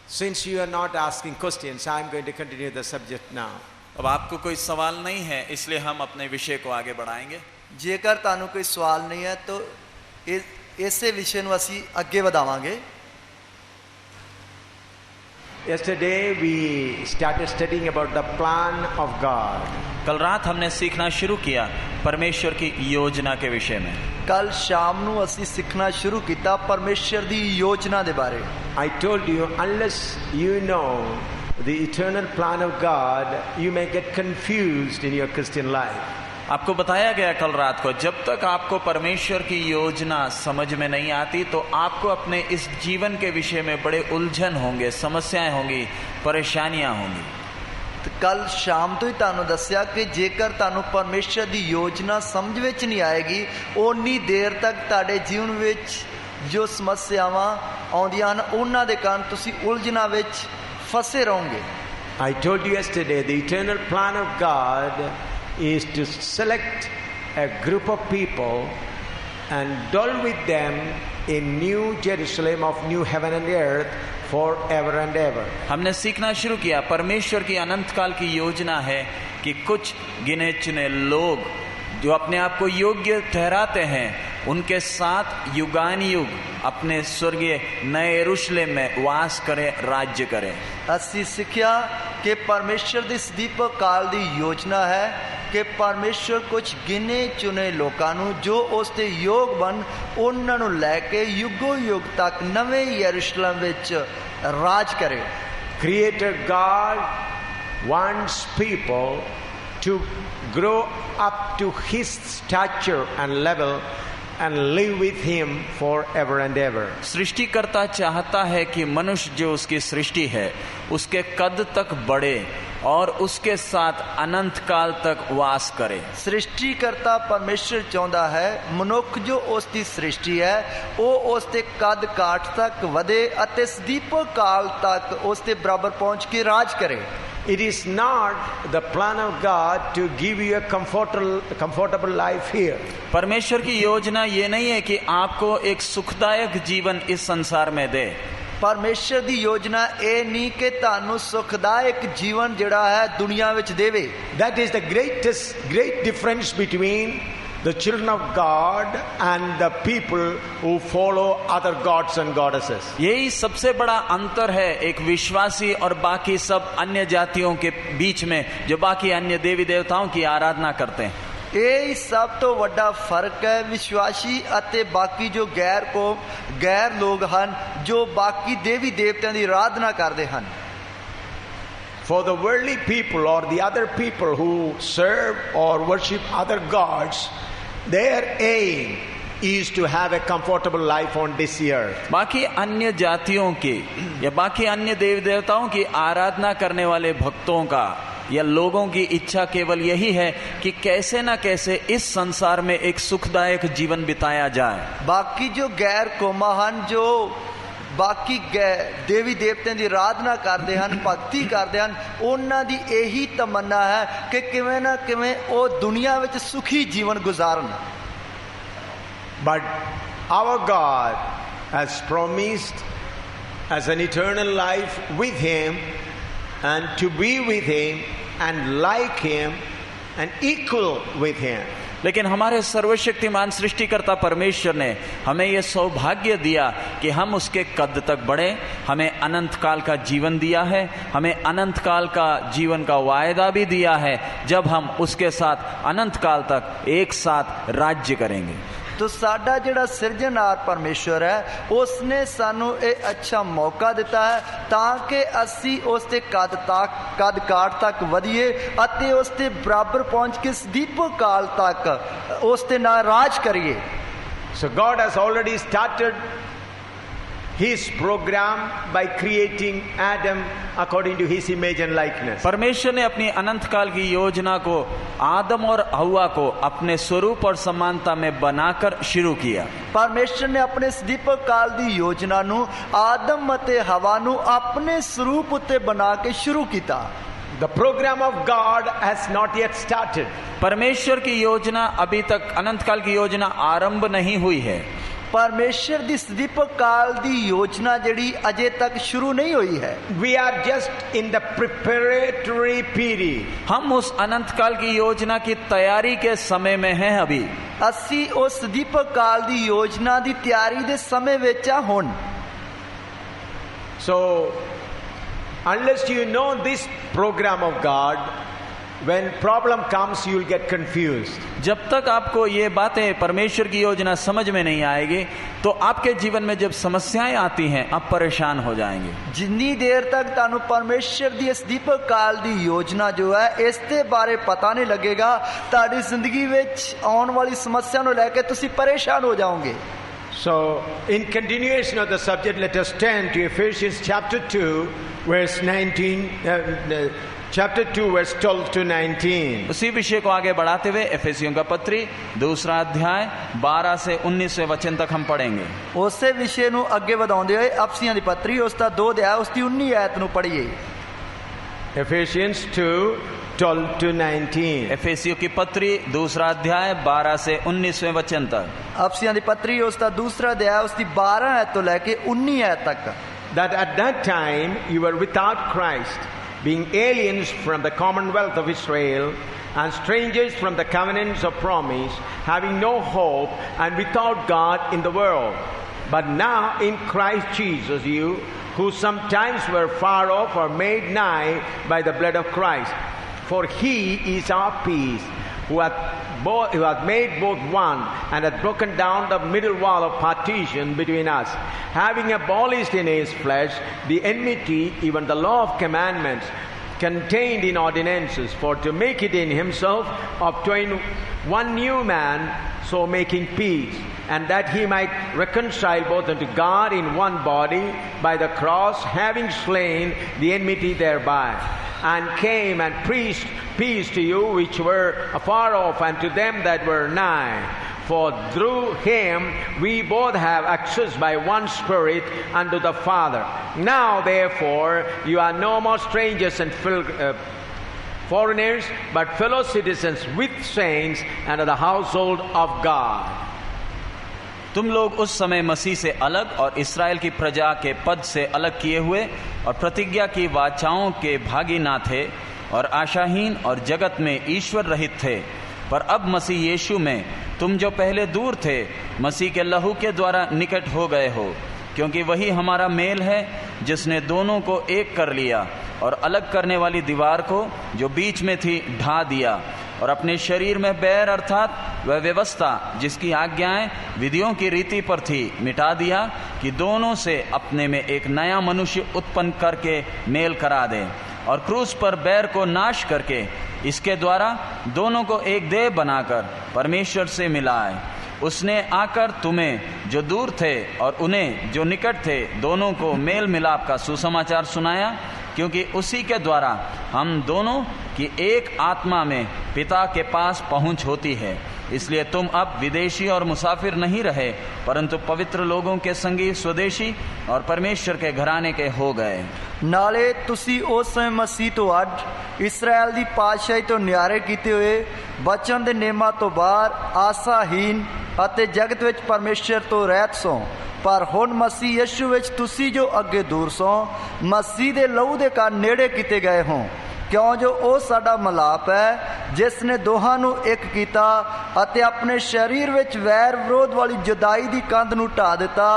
Since you are not asking questions, I am going to continue the subject now. अब आपको कोई सवाल नहीं है, इसलिए हम अपने विषय को आगे बढ़ाएंगे। ਜੇਕਰ ਤੁਹਾਨੂੰ ਕੋਈ ਸਵਾਲ ਨਹੀਂ ਹੈ ਤਾਂ ਇਸੇ ਵਿਸ਼ੇ ਨੂੰ ਅਸੀਂ ਅੱਗੇ ਵਧਾਵਾਂਗੇ। Yesterday we started studying about the plan of God. कल रात हमने सीखना शुरू किया परमेश्वर की योजना के विषय में। ਕੱਲ ਸ਼ਾਮ ਨੂੰ ਅਸੀਂ ਸਿੱਖਣਾ ਸ਼ੁਰੂ ਕੀਤਾ ਪਰਮੇਸ਼ਰ ਦੀ ਯੋਜਨਾ ਦੇ ਬਾਰੇ। I told you, unless you know the eternal plan of God, you may get confused in your Christian life. आपको बताया गया कल रात को, जब तक आपको परमेश्वर की योजना समझ में नहीं आती तो आपको अपने इस जीवन के विषय में बड़े उलझन होंगे, समस्याएं होंगी, परेशानियां होंगी। ਕੱਲ ਸ਼ਾਮ ਤੋਂ ਹੀ ਤੁਹਾਨੂੰ ਦੱਸਿਆ ਕਿ ਜੇਕਰ ਤੁਹਾਨੂੰ ਪਰਮੇਸ਼ਰ ਦੀ ਯੋਜਨਾ ਸਮਝ ਵਿੱਚ ਨਹੀਂ ਆਏਗੀ, ਓਨੀ ਦੇਰ ਤੱਕ ਤੁਹਾਡੇ ਜੀਵਨ ਵਿੱਚ ਜੋ ਸਮੱਸਿਆਵਾਂ ਆਉਂਦੀਆਂ ਹਨ ਉਹਨਾਂ ਦੇ ਕਾਰਨ ਤੁਸੀਂ ਉਲਝਣਾਂ ਵਿੱਚ ਫਸੇ ਰਹੋਗੇ। I told you yesterday, the eternal plan of God is to select a group of people and dwell with them in New Jerusalem of new heaven and earth forever and ever. हमने सीखना शुरू किया परमेश्वर की अनंत काल की योजना है कि कुछ गिने चुने लोग जो अपने आप को योग्य ठहराते हैं उनके साथ युगान युग अपने स्वर्गीय नए यरूशलेम में वास करें, राज्य करें। ਅਸੀਂ ਸਿੱਖਿਆ ਕਿ ਪਰਮੇਸ਼ਰ ਦੀ ਸਦੀਪਕ ਕਾਲ ਦੀ ਯੋਜਨਾ ਹੈ ਕਿ ਪਰਮੇਸ਼ਰ ਕੁਝ ਗਿਨੇ ਚੁਣੇ ਲੋਕਾਂ ਨੂੰ ਜੋ ਉਸ ਦੇ ਯੋਗ ਬਣ ਉਹਨਾਂ ਨੂੰ ਲੈ ਕੇ ਯੁਗੋ ਯੁਗ ਤੱਕ ਨਵੇਂ ਯਰੂਸ਼ਲਮ ਵਿੱਚ ਰਾਜ ਕਰੇ। Creator God wants people to grow up to His stature and level and live with Him forever and ever. सृष्टिकर्ता चाहता है कि मनुष्य जो उसकी सृष्टि है उसके कद तक बढ़े और उसके साथ अनंत काल तक वास करे। सृष्टिकर्ता परमेश्वर चाहता है मनुख जो उसकी सृष्टि है वो उसके कद काठ तक वधे अते सदीपक काल तक उसके बराबर पहुंच के राज करे। It is not the plan of God to give you a comfortable life here. परमेश्वर की योजना ये नहीं है कि आपको एक सुखदायक जीवन इस संसार में दे। परमेश्वर दी योजना ये नहीं कि तानू सुखदायक जीवन जिहड़ा है दुनिया विच देवे। That is the great difference between the children of God and the people who follow other gods and goddesses. यही सबसे बड़ा अंतर है एक विश्वासी और बाकी सब अन्य जातियों के बीच में जो बाकी अन्य देवी देवताओं की आराधना करते हैं। ये सब तो वड्डा फर्क है विश्वासी अते बाकी जो गैर लोग हन जो बाकी देवी देवताओं की आराधना करते हन। For the worldly people or the other people who serve or worship other gods, their aim is to have a comfortable life on this earth. बाकी अन्य जातियों की या बाकी अन्य देवी देवताओं की आराधना करने वाले भक्तों का या लोगों की इच्छा केवल यही है कि कैसे ना कैसे इस संसार में एक सुखदायक जीवन बिताया जाए। बाकी जो गैर कौमां हन जो बाकी देवी देवताओं की आराधना करते हैं भक्ति करते हैं उन्हां दी यही तमन्ना है कि किवें ना किवें वो दुनिया विच सुखी जीवन गुजारन। But our God has promised as an eternal life with Him and to be with Him and like Him and equal with Him. लेकिन हमारे सर्वशक्तिमान सृष्टिकर्ता परमेश्वर ने हमें यह सौभाग्य दिया कि हम उसके कद तक बढ़े। हमें अनंत काल का जीवन दिया है, हमें अनंत काल का जीवन का वायदा भी दिया है जब हम उसके साथ अनंत काल तक एक साथ राज्य करेंगे। तो साडा जिहड़ा सिरजनहार परमेश्वर है उसने सानू एक अच्छा मौका दिता है ताकि असी उसके कद काठ तक वधिए अते उसके बराबर पहुंच के सदीपक काल तक उसके नाल राज करिए। So God has already started His program by creating Adam according to His image and likeness. परमेश्वर ने अपनी अनंत काल की योजना को आदम और हव्वा को अपने स्वरूप और समानता में बनाकर शुरू किया। परमेश्वर ने अपने सदीपक काल दी योजना नू आदम अते हवा नू अपने स्वरूप उत्ते बना के शुरू किया। The program of God has not yet started. परमेश्वर की योजना अभी तक अनंत काल की योजना आरंभ नहीं हुई है। परमेश्वर दी सदीपक काल दी योजना ਜਿਹੜੀ ਅਜੇ ਤੱਕ ਸ਼ੁਰੂ नहीं हुई है। We are just in the preparatory period. हम उस अनंत काल की योजना की तैयारी के समय में हैं अभी। ਅਸੀਂ ਉਸ ਸਦੀਪਕ ਕਾਲ ਦੀ ਯੋਜਨਾ ਦੀ ਤਿਆਰੀ ਦੇ ਸਮੇਂ ਵਿੱਚ ਆ ਹੁਣ। So, unless you know this program of God, when problem comes, you will get confused. जब तक आपको ये बातें परमेश्वर की योजना समझ में नहीं आएगी तो आपके जीवन में जब समस्याएं आती हैं आप परेशान हो जाएंगे। जिन्नी देर तक ਤੁਹਾਨੂੰ परमेश्वर ਦੀ ਇਸ ਦੀਪਕ ਕਾਲ ਦੀ ਯੋਜਨਾ ਜੋ ਹੈ ਇਸ ਦੇ ਬਾਰੇ ਪਤਾ ਨਹੀਂ ਲੱਗੇਗਾ ਤੁਹਾਡੀ ਜ਼ਿੰਦਗੀ ਵਿੱਚ ਆਉਣ ਵਾਲੀ ਸਮੱਸਿਆ ਨੂੰ ਲੈ ਕੇ ਤੁਸੀਂ ਪਰੇਸ਼ਾਨ ਹੋ ਜਾਓਗੇ। So, in continuation of the subject, let us turn to Ephesians chapter 2, verse 19. Chapter 2, verse 12 to 19. उसी विषय को आगे बढ़ाते हुए एफेसियों का पत्री 2 अध्याय 12 से 19वें वचन तक हम पढ़ेंगे। ਉਸੇ ਵਿਸ਼ੇ ਨੂੰ ਅੱਗੇ ਵਧਾਉਂਦੇ ਹੋਏ ਅਫਸੀਆਂ ਦੀ ਪੱਤਰੀ ਉਸ ਦਾ 2 ਅਧਿਆਇ ਉਸ ਦੀ 19 ਆਇਤ ਨੂੰ ਪੜ੍ਹੀਏ। Ephesians 2, 12 to 19. एफेसियों की पत्री 2 अध्याय 12 से 19वें वचन तक। ਅਫਸੀਆਂ ਦੀ ਪੱਤਰੀ ਉਸ ਦਾ 2 ਅਧਿਆਇ ਉਸ ਦੀ 12 ਆਇਤ ਤੋਂ ਲੈ ਕੇ 19 ਆਇਤ ਤੱਕ। That at that time you were without Christ, being aliens from the commonwealth of Israel and strangers from the covenants of promise, having no hope and without God in the world. But now in Christ Jesus you, who sometimes were far off, are made nigh by the blood of Christ. For he is our peace, who hath made both one, and hath broken down the middle wall of partition between us, having abolished in his flesh the enmity, even the law of commandments contained in ordinances, for to make it in himself of twain one new man, so making peace, and that he might reconcile both unto God in one body by the cross, having slain the enmity thereby, and came and preached peace to you which were afar off, and to them that were nigh. For through him we both have access by one Spirit unto the Father. Now therefore you are no more strangers and foreigners, but fellow citizens with saints and of the household of God. तुम लोग उस समय मसीह से अलग और इस्राएल की प्रजा के पद से अलग किए हुए और प्रतिज्ञा की वाचाओं के भागी ना थे और आशाहीन और जगत में ईश्वर रहित थे। पर अब मसीह यीशु में तुम जो पहले दूर थे मसीह के लहू के द्वारा निकट हो गए हो, क्योंकि वही हमारा मेल है जिसने दोनों को एक कर लिया और अलग करने वाली दीवार को जो बीच में थी ढा दिया, और अपने शरीर में बैर अर्थात वह व्यवस्था जिसकी आज्ञाएं विधियों की रीति पर थी मिटा दिया, कि दोनों से अपने में एक नया मनुष्य उत्पन्न करके मेल करा दे, और क्रूस पर बैर को नाश करके इसके द्वारा दोनों को एक देह बनाकर परमेश्वर से मिलाए। उसने आकर तुम्हें जो दूर थे और उन्हें जो निकट थे दोनों को मेल मिलाप का सुसमाचार सुनाया, क्योंकि उसी के द्वारा हम दोनों की एक आत्मा में पिता के पास पहुंच होती है। इसलिए तुम अब विदेशी और मुसाफिर नहीं रहे, परंतु पवित्र लोगों के संगी स्वदेशी और परमेश्वर के घराने के हो गए। नाले तुसी उस समय मसीह तो अड इस्राएल दी पातशाही तो न्यारे कीते हुए बचन दे नेमा तो बाहर आशाहीन अते जगत विच परमेश्वर तो रहत सो, पर हुण मसीह यीशु विच तुसी जो अगे दूर सो मसीह दे लहू दे कारण नेड़े कीते गए हो, क्यों जो ਉਹ ਸਾਡਾ ਮਲਾਪ ਹੈ ਜਿਸ ਨੇ ਦੋਹਾਂ ਨੂੰ ਇੱਕ ਕੀਤਾ ਅਤੇ ਆਪਣੇ ਸਰੀਰ ਵਿੱਚ ਵੈਰ ਵਿਰੋਧ ਵਾਲੀ ਜੁਦਾਈ ਦੀ ਕੰਧ ਨੂੰ ਢਾ ਦਿੱਤਾ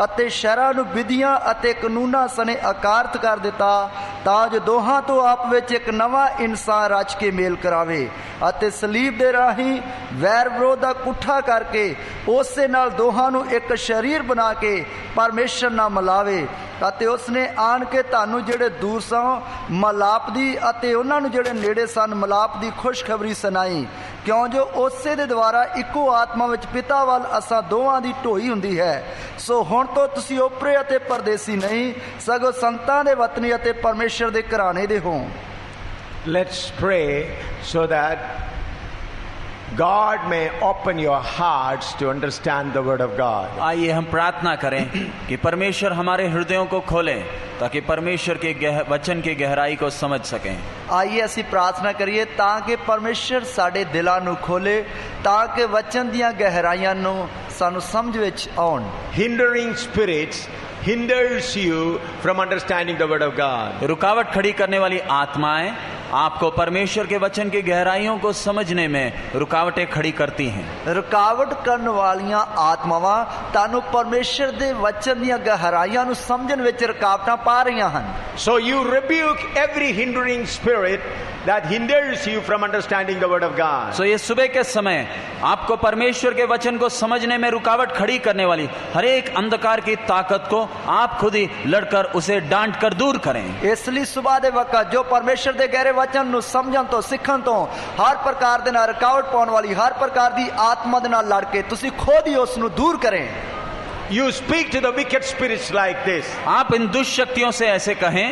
ਅਤੇ ਸ਼ਰ੍ਹਾਂ ਨੂੰ ਵਿਧੀਆਂ ਅਤੇ ਕਾਨੂੰਨਾਂ ਸਣੇ ਅਕਾਰਤ ਕਰ ਦਿੱਤਾ, ਤਾਂ ਜੋ ਦੋਹਾਂ ਤੋਂ ਆਪ ਵਿੱਚ ਇੱਕ ਨਵਾਂ ਇਨਸਾਨ ਰਚ ਕੇ ਮੇਲ ਕਰਾਵੇ ਅਤੇ ਸਲੀਬ ਦੇ ਰਾਹੀਂ ਵੈਰ ਵਿਰੋਧ ਦਾ ਇਕੱਠਾ ਕਰਕੇ ਉਸੇ ਨਾਲ ਦੋਹਾਂ ਨੂੰ ਇੱਕ ਸਰੀਰ ਬਣਾ ਕੇ ਪਰਮੇਸ਼ਰ ਨਾਲ ਮਿਲਾਵੇ। ਅਤੇ ਉਸਨੇ ਆਣ ਕੇ ਤੁਹਾਨੂੰ ਜਿਹੜੇ ਦੂਰ ਸਨ ਮਲਾਪ ਦੀ ਅਤੇ ਉਹਨਾਂ ਨੂੰ ਜਿਹੜੇ ਨੇੜੇ ਸਨ ਮਲਾਪ ਦੀ ਖੁਸ਼ਖਬਰੀ ਸੁਣਾਈ, ਕਿਉਂ ਜੋ ਉਸੇ ਦੇ ਦੁਆਰਾ ਇੱਕੋ ਆਤਮਾ ਵਿੱਚ ਪਿਤਾ ਵੱਲ ਅਸਾਂ ਦੋਵਾਂ ਦੀ ਢੋਈ ਹੁੰਦੀ ਹੈ। ਸੋ ਹੁਣ ਤੋਂ ਤੁਸੀਂ ਓਪਰੇ ਅਤੇ ਪਰਦੇਸੀ ਨਹੀਂ, ਸਗੋਂ ਸੰਤਾਂ ਦੇ ਵਤਨੀ ਅਤੇ ਪਰਮੇਸ਼ਰ ਦੇ ਘਰਾਣੇ ਦੇ ਹੋ। Let's pray so that God may open your hearts to understand the word of God. आइए हम प्रार्थना करें कि परमेश्वर हमारे हृदयों को खोले ताकि परमेश्वर के वचन की गहराई को समझ सकें। आइए ਅਸੀਂ प्रार्थना करिए ਤਾਂ ਕਿ ਪਰਮੇਸ਼ਰ ਸਾਡੇ ਦਿਲਾਂ ਨੂੰ ਖੋਲੇ ਤਾਂ ਕਿ ਵਚਨ ਦੀਆਂ ਗਹਿਰਾਈਆਂ ਨੂੰ ਸਾਨੂੰ ਸਮਝ ਵਿੱਚ ਆਉਣ। Hindering spirits hinders you from understanding the word of God. रुकावट खड़ी करने वाली आत्माएं आपको परमेश्वर के वचन की गहराइयों को समझने में रुकावटें खड़ी करती हैं। ਰੁਕਾਵਟ ਕਰਨ ਵਾਲੀਆਂ ਆਤਮਾਵਾਂ ਤੁਹਾਨੂੰ ਪਰਮੇਸ਼ਰ ਦੇ ਵਚਨ ਦੀਆਂ ਗਹਿਰਾਈਆਂ ਨੂੰ ਸਮਝਣ ਵਿੱਚ ਰੁਕਾਵਟਾਂ ਪਾ ਰਹੀਆਂ ਹਨ। So you rebuke every hindering spirit that hinders you from understanding the word of God. सो ये सुबह के समय आपको परमेश्वर के वचन को समझने में रुकावट खड़ी करने वाली हर एक अंधकार की ताकत को आप खुद ही लड़कर उसे डांट कर दूर करें। ਇਸ ਲਈ ਸਵੇਰ ਦੇ ਵਕਤ ਜੋ ਪਰਮੇਸ਼ਰ ਦੇ ਗਹਿਰੇ ਵਚਨ ਨੂੰ ਸਮਝਣ ਤੋਂ ਸਿੱਖਣ ਤੋਂ ਹਰ ਪ੍ਰਕਾਰ ਦੇ ਨਾਲ ਰੁਕਾਵਟ ਪਾਉਣ ਵਾਲੀ ਹਰ ਪ੍ਰਕਾਰ ਦੀ ਆਤਮਾ ਦੇ ਨਾਲ ਲੜ ਕੇ ਤੁਸੀਂ ਖੁਦ ਹੀ ਉਸ ਨੂੰ ਦੂਰ ਕरें। You speak to the wicked spirits like this. आप इन दुष्ट शक्तियों से ऐसे कहें,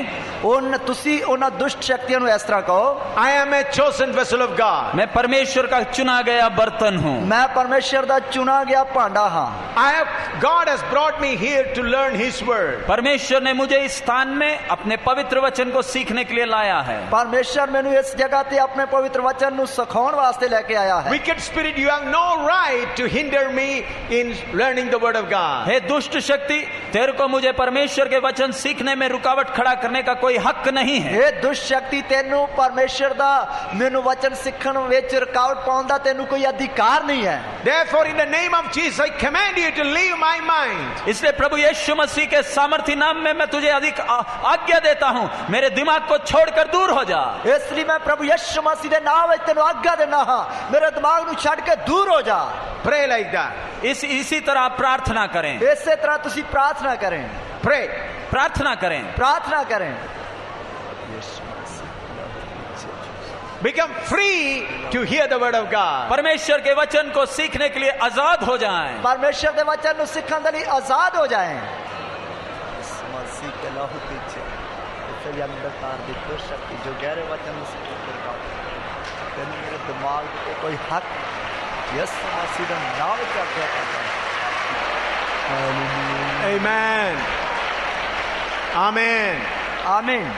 ਤੁਸੀਂ ਉਹਨਾਂ ਦੁਸ਼ਟ ਸ਼ਕਤੀਆਂ ਨੂੰ ਇਸ ਤਰ੍ਹਾਂ ਕਹੋ, I am a chosen vessel of God. मैं परमेश्वर का चुना गया बर्तन हूँ। ਮੈਂ ਪਰਮੇਸ਼ਰ ਦਾ ਚੁਣਾ ਗਿਆ ਭਾਂਡਾ ਹਾਂ। God has brought me here to learn His word. परमेश्वर ने मुझे इस स्थान में अपने पवित्र वचन को सीखने के लिए लाया है। ਪਰਮੇਸ਼ਰ ਮੈਨੂੰ ਇਸ ਜਗ੍ਹਾ ਤੇ ਆਪਣੇ ਪਵਿੱਤਰ ਵਚਨ ਨੂੰ ਸਿਖਾਉਣ ਵਾਸਤੇ ਲੈ ਕੇ ਆਇਆ ਹੈ। Wicked spirit, you have no right to hinder me in learning the word of God. हे दुष्ट शक्ति, तेरे को मुझे परमेश्वर के वचन सीखने में रुकावट खड़ा करने का कोई हक नहीं है। ਇਹ ਦੁਸ਼ਟ ਸ਼ਕਤੀ ਤੈਨੂੰ ਪਰਮੇਸ਼ਰ ਦਾ ਮੈਨੂੰ ਵਚਨ ਸਿੱਖਣ ਵਿੱਚ ਰੁਕਾਵਟ ਪਾਉਣ ਦਾ ਤੈਨੂੰ ਕੋਈ ਅਧਿਕਾਰ ਨਹੀਂ ਹੈ। Therefore, in the name of Jesus, I command you to leave my mind. इसलिए प्रभु यीशु मसीह के सामर्थी नाम में मैं तुझे अधिक आज्ञा देता हूँ, मेरे दिमाग को छोड़कर दूर हो जा। ਇਸ ਲਈ ਮੈਂ ਪ੍ਰਭੂ ਯਿਸੂ ਮਸੀਹ ਦੇ ਨਾਮ ਵਿੱਚ ਤੈਨੂੰ ਆਗਿਆ ਦੇਣਾ ਹਾਂ, ਮੇਰੇ ਦਿਮਾਗ ਨੂੰ ਛੱਡ ਕੇ ਦੂਰ ਹੋ ਜਾ। Pray like that. इसी तरह आप प्रार्थना करें। ਇਸੇ ਤਰ੍ਹਾਂ ਤੁਸੀਂ ਪ੍ਰਾਰਥਨਾ ਕरें। Pray. प्रार्थना करें। प्रार्थना करें। Become free to hear the word of God. परमेश्वर के वचन को सीखने के लिए आजाद हो जाएं। परमेश्वर के वचन को सीखने के लिए आजाद हो जाएं। मसीह के लहू पीछे इसलिए अंधकार की दुष्ट शक्ति जो गहरे वचन को सीखने का मेरे दिमाग पे कोई हक यीशु मसीह का नाम चढ़ा है। Amen. Amen. आमीन।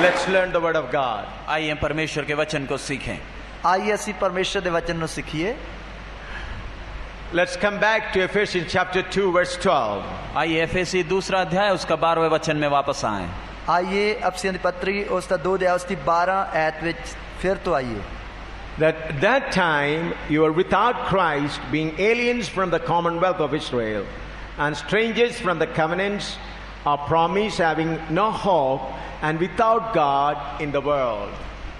Let's learn the word of God. आइए परमेश्वर के वचन को सीखें। आइए ਅਸੀਂ परमेश्वर ਦੇ वचन ਨੂੰ ਸਿੱਖੀਏ। Let's come back to Ephesians chapter 2 verse 12. आइए एफेसी 2 अध्याय उसका 12वें वचन में वापस आएं। आइए अफसियों की पत्री उसका 2 अध्याय उसकी 12 आयत ਵਿੱਚ फिर तो आइए। That time you were without Christ, being aliens from the commonwealth of Israel and strangers from the covenants of promise, having no hope and without God in the world.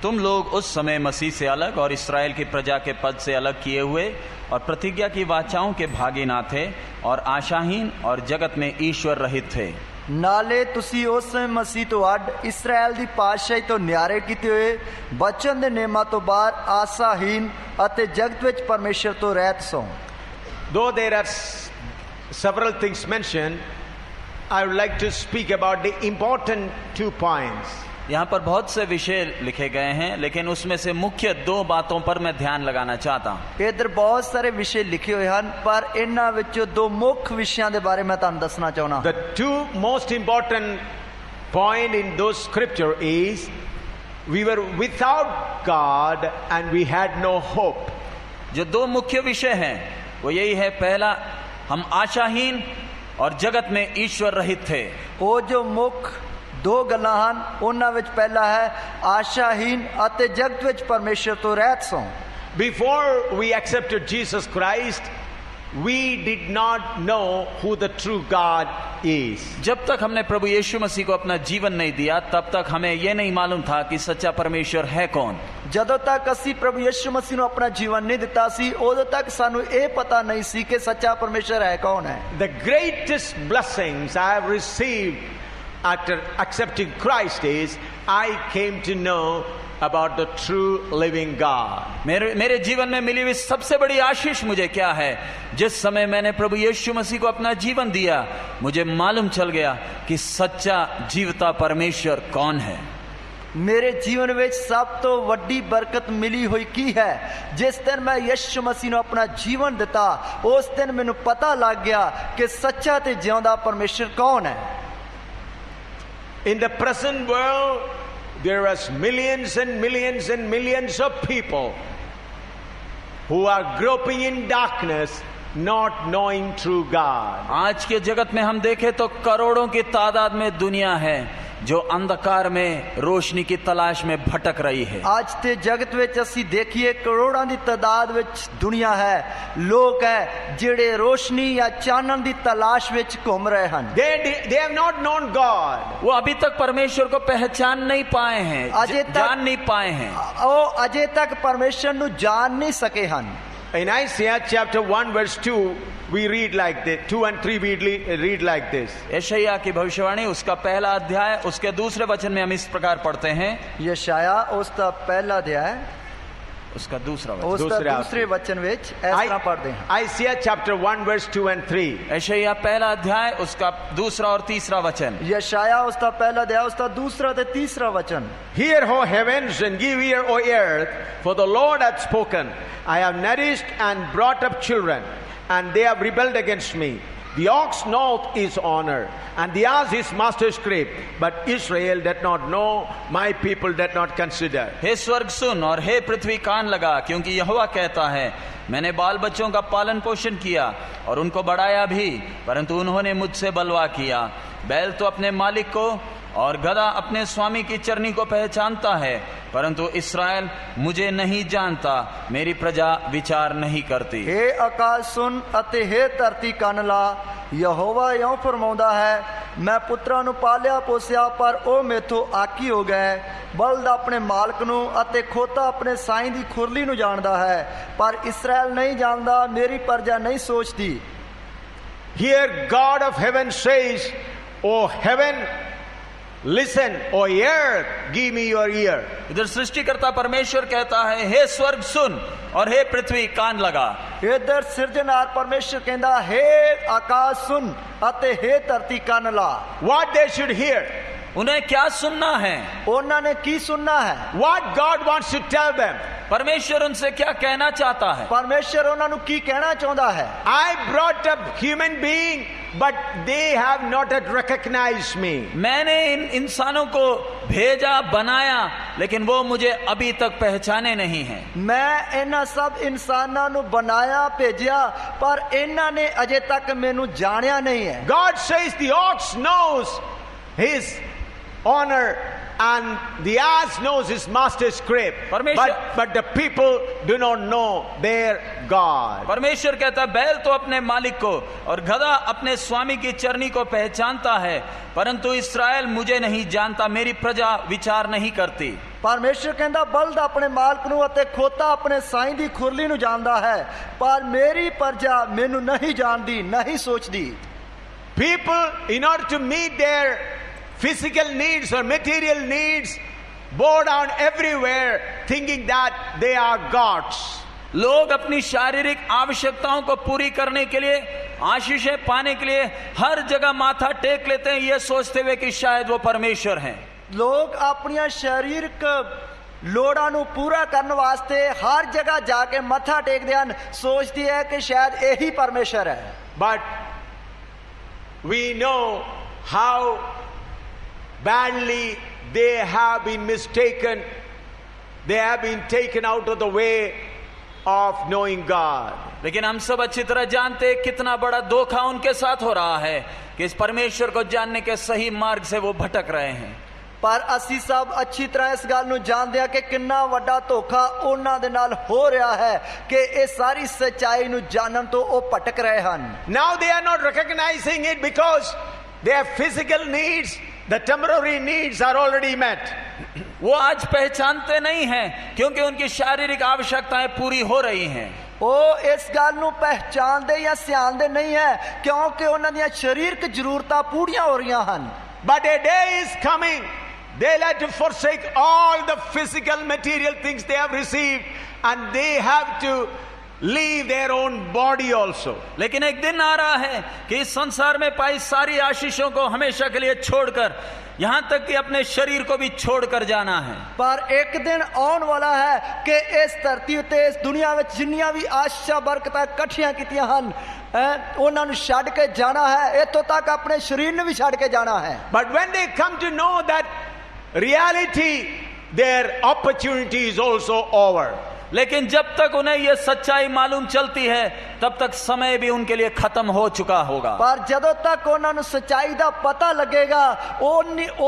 तुम लोग उस समय मसीह से अलग और इस्राएल की प्रजा के पद से अलग किए हुए और प्रतिज्ञा की वाचाओं के भागी ना थे और आशाहीन और जगत में ईश्वर रहित थे। नाले तुसी उस समय मसीह तो अड इस्राएल दी पातशाही तो न्यारे कीते हुए बचन दे नेमां तो बाहर आशाहीन अते जगत विच परमेश्वर तो रहत सो। Though there are several things mentioned, I would like to speak about the important 2 points. यहाँ पर बहुत से विषय लिखे गए हैं, लेकिन उसमें से मुख्य 2 बातों पर मैं ध्यान लगाना चाहता हूँ। इधर बहुत सारे विषय लिखे हुए हैं, पर इन्हां विचों 2 मुख्य विषयों के बारे में तुहानूं दसना चाहना। The 2 most important point in those scripture is we were without God and we had no hope. जो 2 मुख्य विषय हैं वो यही है, पहला हम आशाहीन और जगत में ईश्वर रहित थे। वो जो मुख्य 2 गल्लां ਹਨ ਉਹਨਾਂ ਵਿੱਚ ਪਹਿਲਾ ਹੈ ਆਸ਼ਾਹੀਨ ਅਤੇ ਜਗਤ ਵਿੱਚ ਪਰਮੇਸ਼ਰ ਤੋਂ ਰਹਿਤ ਸੋ। Before we accepted Jesus Christ, we did not know who the true God is. जब तक हमने प्रभु यीशु मसीह को अपना जीवन नहीं दिया, तब तक हमें यह नहीं मालूम था कि सच्चा परमेश्वर है कौन। ਜਦੋਂ ਤੱਕ ਅਸੀਂ ਪ੍ਰਭੂ ਯਿਸੂ ਮਸੀਹ ਨੂੰ ਆਪਣਾ ਜੀਵਨ ਨਹੀਂ ਦਿੱਤਾ ਸੀ, ਉਦੋਂ ਤੱਕ ਸਾਨੂੰ ਇਹ ਪਤਾ ਨਹੀਂ ਸੀ ਕਿ ਸੱਚਾ ਪਰਮੇਸ਼ਰ ਹੈ ਕੌਣ ਹੈ। The greatest blessings I have received after accepting Christ is I came to know about the true living God. मेरे जीवन में मिली हुई सबसे बड़ी आशीष मुझे क्या है? जिस समय मैंने प्रभु यीशु मसीह को अपना जीवन दिया, मुझे मालूम चल गया कि सच्चा जीवता परमेश्वर कौन है। मेरे जीवन में सब तो वड्डी बरकत मिली हुई की है जिस दिन मैं यीशु मसीह ਨੂੰ अपना जीवन दिता, उस दिन मैनू पता लग गया कि सच्चा ते जिਉਂਦਾ परमेश्वर कौन है। In the present world, there are millions and millions and millions of people who are groping in darkness, not knowing true God. आज के जगत में हम देखें तो करोड़ों की तादाद में दुनिया है जो अंधकार में रोशनी की तलाश में भटक रही है। आज ते जगत विच असी देखिए करोड़ों की तादाद विच दुनिया है, लोग है जिहड़े रोशनी या चानन की तलाश विच घूम रहे हैं। They have not known God. वो अभी तक परमेश्वर को पहचान नहीं पाए हैं, जान नहीं पाए हैं। वो अजे तक परमेश्वर नु जान नहीं सके हैं। In Isaiah chapter 1 verse 2, we read like this. 2 and 3 we read like this. यशायाह की भविष्यवाणी उसका पहला अध्याय उसके दूसरे वचन में हम इस प्रकार पढ़ते हैं। यशायाह उसका पहला अध्याय उसका दूसरा वचन, उसका दूसरे वचन विच इस तरह पढ़ते हैं। Isaiah chapter 1 verse 2 and 3. यशायाह पहला अध्याय उसका दूसरा और तीसरा वचन। यशायाह उसका पहला अध्याय उसका दूसरा ते तीसरा वचन। Hear, O heavens, and give ear, O earth, for the Lord hath spoken. I have nourished and brought up children, and they have rebelled against me. The ox knoweth his honor, and the ass his master's crib, but Israel did not know, my people did not consider. हे स्वर्ग सुन और हे पृथ्वी कान लगा, क्योंकि यहोवा कहता है, मैंने बाल बच्चों का पालन पोषण किया और उनको बढ़ाया भी, परंतु उन्होंने मुझसे बलवा किया। बैल तो अपने मालिक को और गधा अपने स्वामी की चरनी को पहचानता है, परंतु इस्राएल मुझे नहीं जानता, मेरी प्रजा विचार नहीं करती। हे आकाश सुन अते हे धरती कान ला, यहोवा यों फरमाउंदा है, मैं पुत्रा नु पालिया पोसिया पर ओ मेथों आकी हो गए। बलद अपने मालक नु अते खोता अपने साईं दी खुरली नु जानदा है, पर इस्राएल नहीं जानदा, मेरी प्रजा नहीं सोचती। Here God of heaven says, O heaven, listen, O earth, give me your ear. इधर सृष्टिकर्ता परमेश्वर कहता है, हे स्वर्ग सुन और हे पृथ्वी कान लगा। इधर सृजनहार परमेश्वर कहता, हे आकाश सुन अते हे धरती कान ला। What they should hear? उन्हें क्या सुनना है? उन्होंने की सुनना है? What God wants to tell them? परमेश्वर उनसे क्या कहना चाहता है? परमेश्वर उन्होंने की कहना चाहता है? I brought up human being, but they have not yet recognized me. मैंने इन इंसानों को भेजा बनाया, लेकिन वो मुझे अभी तक पहचाने नहीं हैं। मैं इन्हां सब इंसानां नु बनाया भेजिया, पर इन्हां ने अजे तक मैनू जानिया नहीं है। God says the ox knows his honor and the ass knows his master's crib, but the people do not know their God. परमेश्वर कहता है, बैल तो अपने मालिक को और गधा अपने स्वामी की चरनी को पहचानता है, परंतु इस्राएल मुझे नहीं जानता, मेरी प्रजा विचार नहीं करती। परमेश्वर कहता, बलद अपने मालक नू अते खोता अपने साईं दी खुरली नू जानदा है, पर मेरी प्रजा मैनू नहीं जानदी, नहीं सोचदी। People, in order to meet their physical needs or material needs, bow down everywhere thinking that they are gods. लोग अपनी शारीरिक आवश्यकताओं को पूरी करने के लिए, आशीषें पाने के लिए हर जगह माथा टेक लेते हैं, ये सोचते हुए कि शायद वो परमेश्वर हैं। लोग अपनी शारीरिक लोड़ां नू पूरा करने वास्ते हर जगह जाके मत्था टेकदे हन, सोचती है कि शायद यही परमेश्वर है। But we know how badly they have been mistaken, they have been taken out of the way of knowing God. लेकिन हम सब अच्छी तरह जानते हैं कितना बड़ा धोखा उनके साथ हो रहा है कि इस परमेश्वर को जानने के सही मार्ग से वो भटक रहे हैं। पर असी सब अच्छी तरह इस गल नू जानते हैं कि कितना वड्डा धोखा उन्हां दे नाल हो रहा है कि ये सारी सच्चाई नू जानन तो वो भटक रहे हैं। Now they are not recognizing it because their physical needs, the temporary needs are already met. वो आज पहचानते नहीं हैं क्योंकि उनकी शारीरिक आवश्यकताएं पूरी हो रही हैं। वो इस गल नू पहचानते या सियाणदे नहीं है क्योंकि उन्हां दी शारीरिक जरूरतां पूरीਆਂ हो रही हैं। But a day is coming They'll have to forsake all the physical material things they have received, and they have to leave their own body also. लेकिन एक दिन आ रहा है कि इस संसार में पाई सारी आशीषों को हमेशा के लिए छोड़कर, यहां तक कि अपने शरीर को भी छोड़कर जाना है। पर एक दिन आने वाला है कि इस धरती उत्ते इस दुनिया में जिन्नियां भी आशा बरकतां इकट्ठियां कीतियां हन ਉਹਨਾਂ ਨੂੰ ਛੱਡ ਕੇ ਜਾਣਾ ਹੈ, ਇੱਥੋਂ ਤੱਕ ਆਪਣੇ ਸਰੀਰ ਨੂੰ ਵੀ ਛੱਡ ਕੇ ਜਾਣਾ ਹੈ। But when they come to know that reality, their opportunity is also over. लेकिन जब तक उन्हें यह सच्चाई मालूम चलती है तब तक समय भी उनके लिए खत्म हो चुका होगा। पर ਜਦੋਂ ਤੱਕ ਉਹਨਾਂ ਨੂੰ ਸੱਚਾਈ ਦਾ ਪਤਾ ਲੱਗੇਗਾ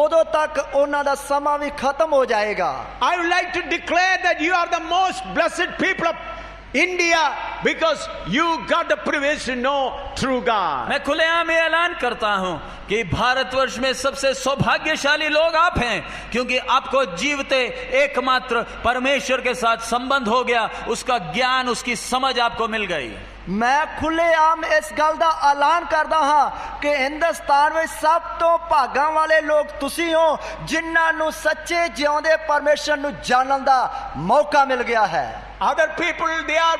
ਉਦੋਂ ਤੱਕ ਉਹਨਾਂ ਦਾ ਸਮਾਂ ਵੀ ਖਤਮ ਹੋ ਜਾਏਗਾ। I would like to declare that you are the most blessed people of India because you got the privilege to know true God. मैं खुलेआम ये ऐलान करता हूं कि भारतवर्ष में सबसे सौभाग्यशाली लोग आप हैं, क्योंकि आपको जीवते एकमात्र परमेश्वर के साथ संबंध हो गया, उसका ज्ञान, उसकी समझ आपको मिल गई। मैं खुलेआम इस गल दा ऐलान करदा हां कि हिंदुस्तान में सब तो भागां वाले लोग तुसी हो जिन्हां नु सच्चे जिउंदे परमेश्वर नु जानन दा मौका मिल गया है। Other people, they are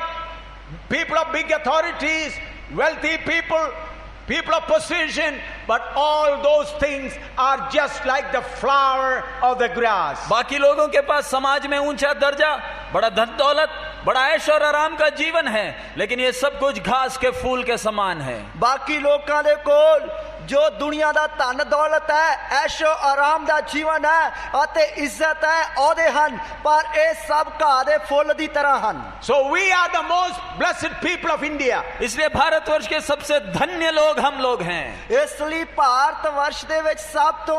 people of big authorities, wealthy people, people of position, but all those things are just like the flower of the grass. बाकी लोगों के पास समाज में ऊंचा दर्जा, बड़ा धन दौलत, बड़ा ऐश और आराम का जीवन है, लेकिन ये सब कुछ घास के फूल के समान है। बाकी लोगों दे कोल जो दुनिया दा धन दौलत है, ऐशो आराम दा जीवन है अते इज्जत है, औदे हन, पर ये सब घाह दे फुल दी तरह हन। So we are the most blessed people of India. इसलिए भारतवर्ष के सबसे धन्य लोग हम लोग हैं। इसलिए भारतवर्ष दे विच सब तो